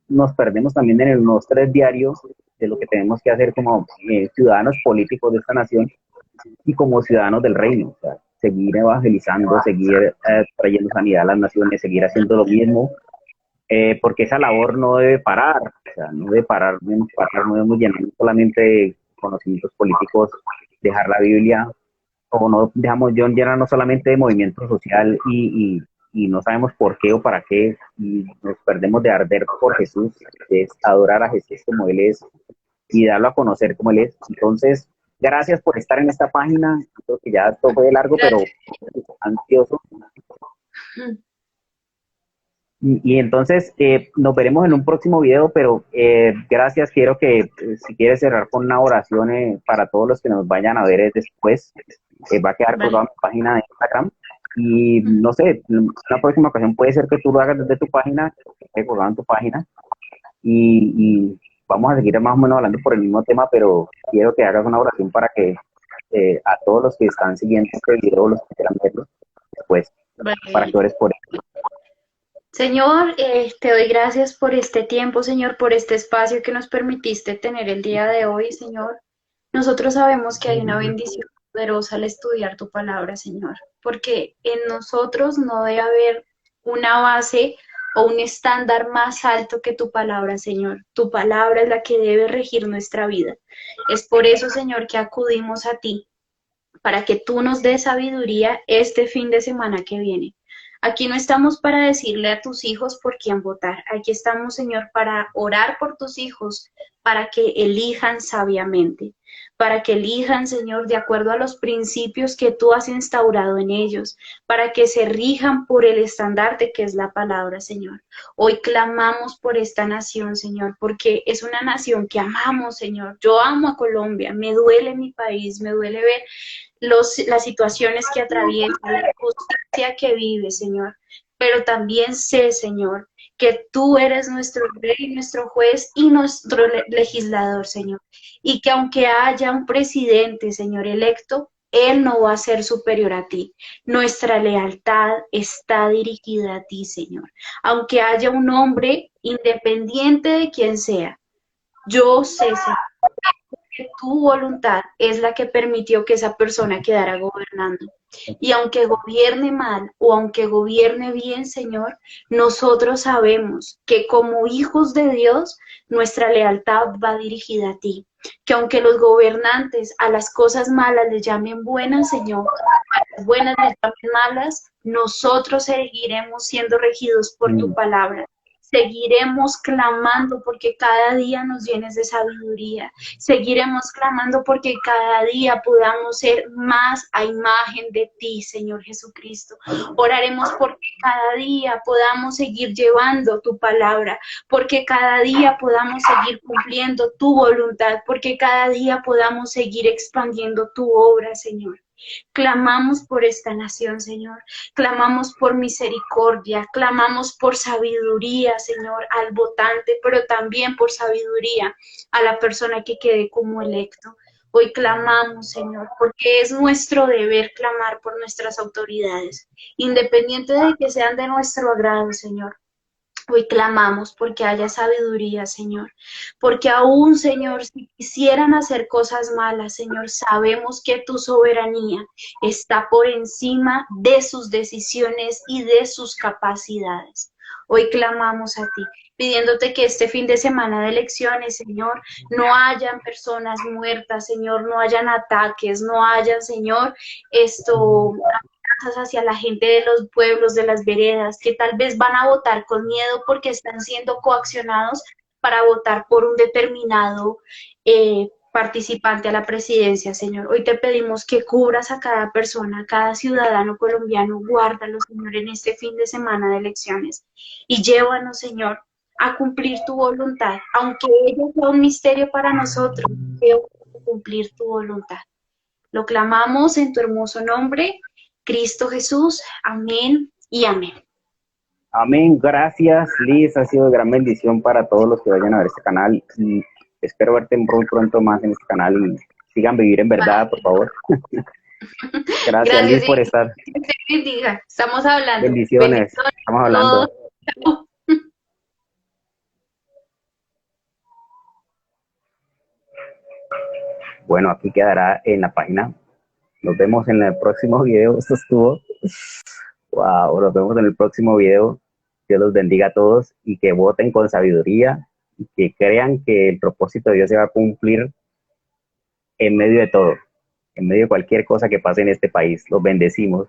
nos perdemos también en el 1, 2, 3 diario de lo que tenemos que hacer como ciudadanos políticos de esta nación y como ciudadanos del reino. O sea, seguir evangelizando, seguir trayendo sanidad a las naciones, seguir haciendo lo mismo, porque esa labor no debe parar, o sea, no debe parar, no debemos llenar solamente de conocimientos políticos, dejar la Biblia, o no dejamos llenarnos solamente de movimiento social y no sabemos por qué o para qué, y nos perdemos de arder por Jesús, es adorar a Jesús como Él es y darlo a conocer como Él es. Entonces, gracias por estar en esta página, creo que ya esto fue largo, pero ansioso. Y entonces nos veremos en un próximo video, pero gracias. Quiero que si quieres cerrar con una oración para todos los que nos vayan a ver después, va a quedar colgada en mi página de Instagram. Y no sé, la próxima ocasión puede ser que tú lo hagas desde tu página, que esté colgado en tu página, y vamos a seguir más o menos hablando por el mismo tema, pero quiero que hagas una oración para que a todos los que están siguiendo este video, los que quieran verlo después, para que ores por ellos. Señor, te doy gracias por este tiempo, Señor, por este espacio que nos permitiste tener el día de hoy, Señor. Nosotros sabemos que hay una bendición poderosa al estudiar tu palabra, Señor, porque en nosotros no debe haber una base o un estándar más alto que tu palabra, Señor. Tu palabra es la que debe regir nuestra vida. Es por eso, Señor, que acudimos a ti, para que tú nos des sabiduría este fin de semana que viene. Aquí no estamos para decirle a tus hijos por quién votar. Aquí estamos, Señor, para orar por tus hijos, para que elijan sabiamente, para que elijan, Señor, de acuerdo a los principios que tú has instaurado en ellos, para que se rijan por el estandarte que es la palabra, Señor. Hoy clamamos por esta nación, Señor, porque es una nación que amamos, Señor. Yo amo a Colombia, me duele mi país, me duele ver las situaciones que atraviesa, la injusticia que vive, Señor. Pero también sé, Señor, que tú eres nuestro rey, nuestro juez y nuestro legislador, Señor. Y que aunque haya un presidente, Señor, electo, él no va a ser superior a ti. Nuestra lealtad está dirigida a ti, Señor. Aunque haya un hombre independiente de quien sea, yo sé, Señor, que tu voluntad es la que permitió que esa persona quedara gobernando. Y aunque gobierne mal o aunque gobierne bien, Señor, nosotros sabemos que como hijos de Dios, nuestra lealtad va dirigida a ti. Que aunque los gobernantes a las cosas malas les llamen buenas, Señor, a las buenas les llamen malas, nosotros seguiremos siendo regidos por tu palabra. Seguiremos clamando porque cada día nos llenes de sabiduría. Seguiremos clamando porque cada día podamos ser más a imagen de ti, Señor Jesucristo. Oraremos porque cada día podamos seguir llevando tu palabra, porque cada día podamos seguir cumpliendo tu voluntad, porque cada día podamos seguir expandiendo tu obra, Señor. Clamamos por esta nación, Señor. Clamamos por misericordia, clamamos por sabiduría, Señor, al votante, pero también por sabiduría a la persona que quede como electo. Hoy clamamos, Señor, porque es nuestro deber clamar por nuestras autoridades, independiente de que sean de nuestro agrado, Señor. Hoy clamamos porque haya sabiduría, Señor, porque aún, Señor, si quisieran hacer cosas malas, Señor, sabemos que tu soberanía está por encima de sus decisiones y de sus capacidades. Hoy clamamos a ti, pidiéndote que este fin de semana de elecciones, Señor, no hayan personas muertas, Señor, no hayan ataques, no hayan, Señor, hacia la gente de los pueblos, de las veredas, que tal vez van a votar con miedo porque están siendo coaccionados para votar por un determinado participante a la presidencia, Señor. Hoy te pedimos que cubras a cada persona, a cada ciudadano colombiano, guárdalo, Señor, en este fin de semana de elecciones y llévanos, Señor, a cumplir tu voluntad, aunque ello sea un misterio para nosotros, pero cumplir tu voluntad. Lo clamamos en tu hermoso nombre, Cristo Jesús. Amén y amén. Amén. Gracias, Liz. Ha sido de gran bendición para todos los que vayan a ver este canal. Y espero verte muy pronto más en este canal. Y sigan Vivir en Verdad, por favor. Gracias, Liz, por estar. Estamos hablando. Bendiciones. Estamos hablando. Bueno, aquí quedará en la página. Nos vemos en el próximo video. Esto estuvo. Wow, nos vemos en el próximo video. Dios los bendiga a todos y que voten con sabiduría y que crean que el propósito de Dios se va a cumplir en medio de todo, en medio de cualquier cosa que pase en este país. Los bendecimos.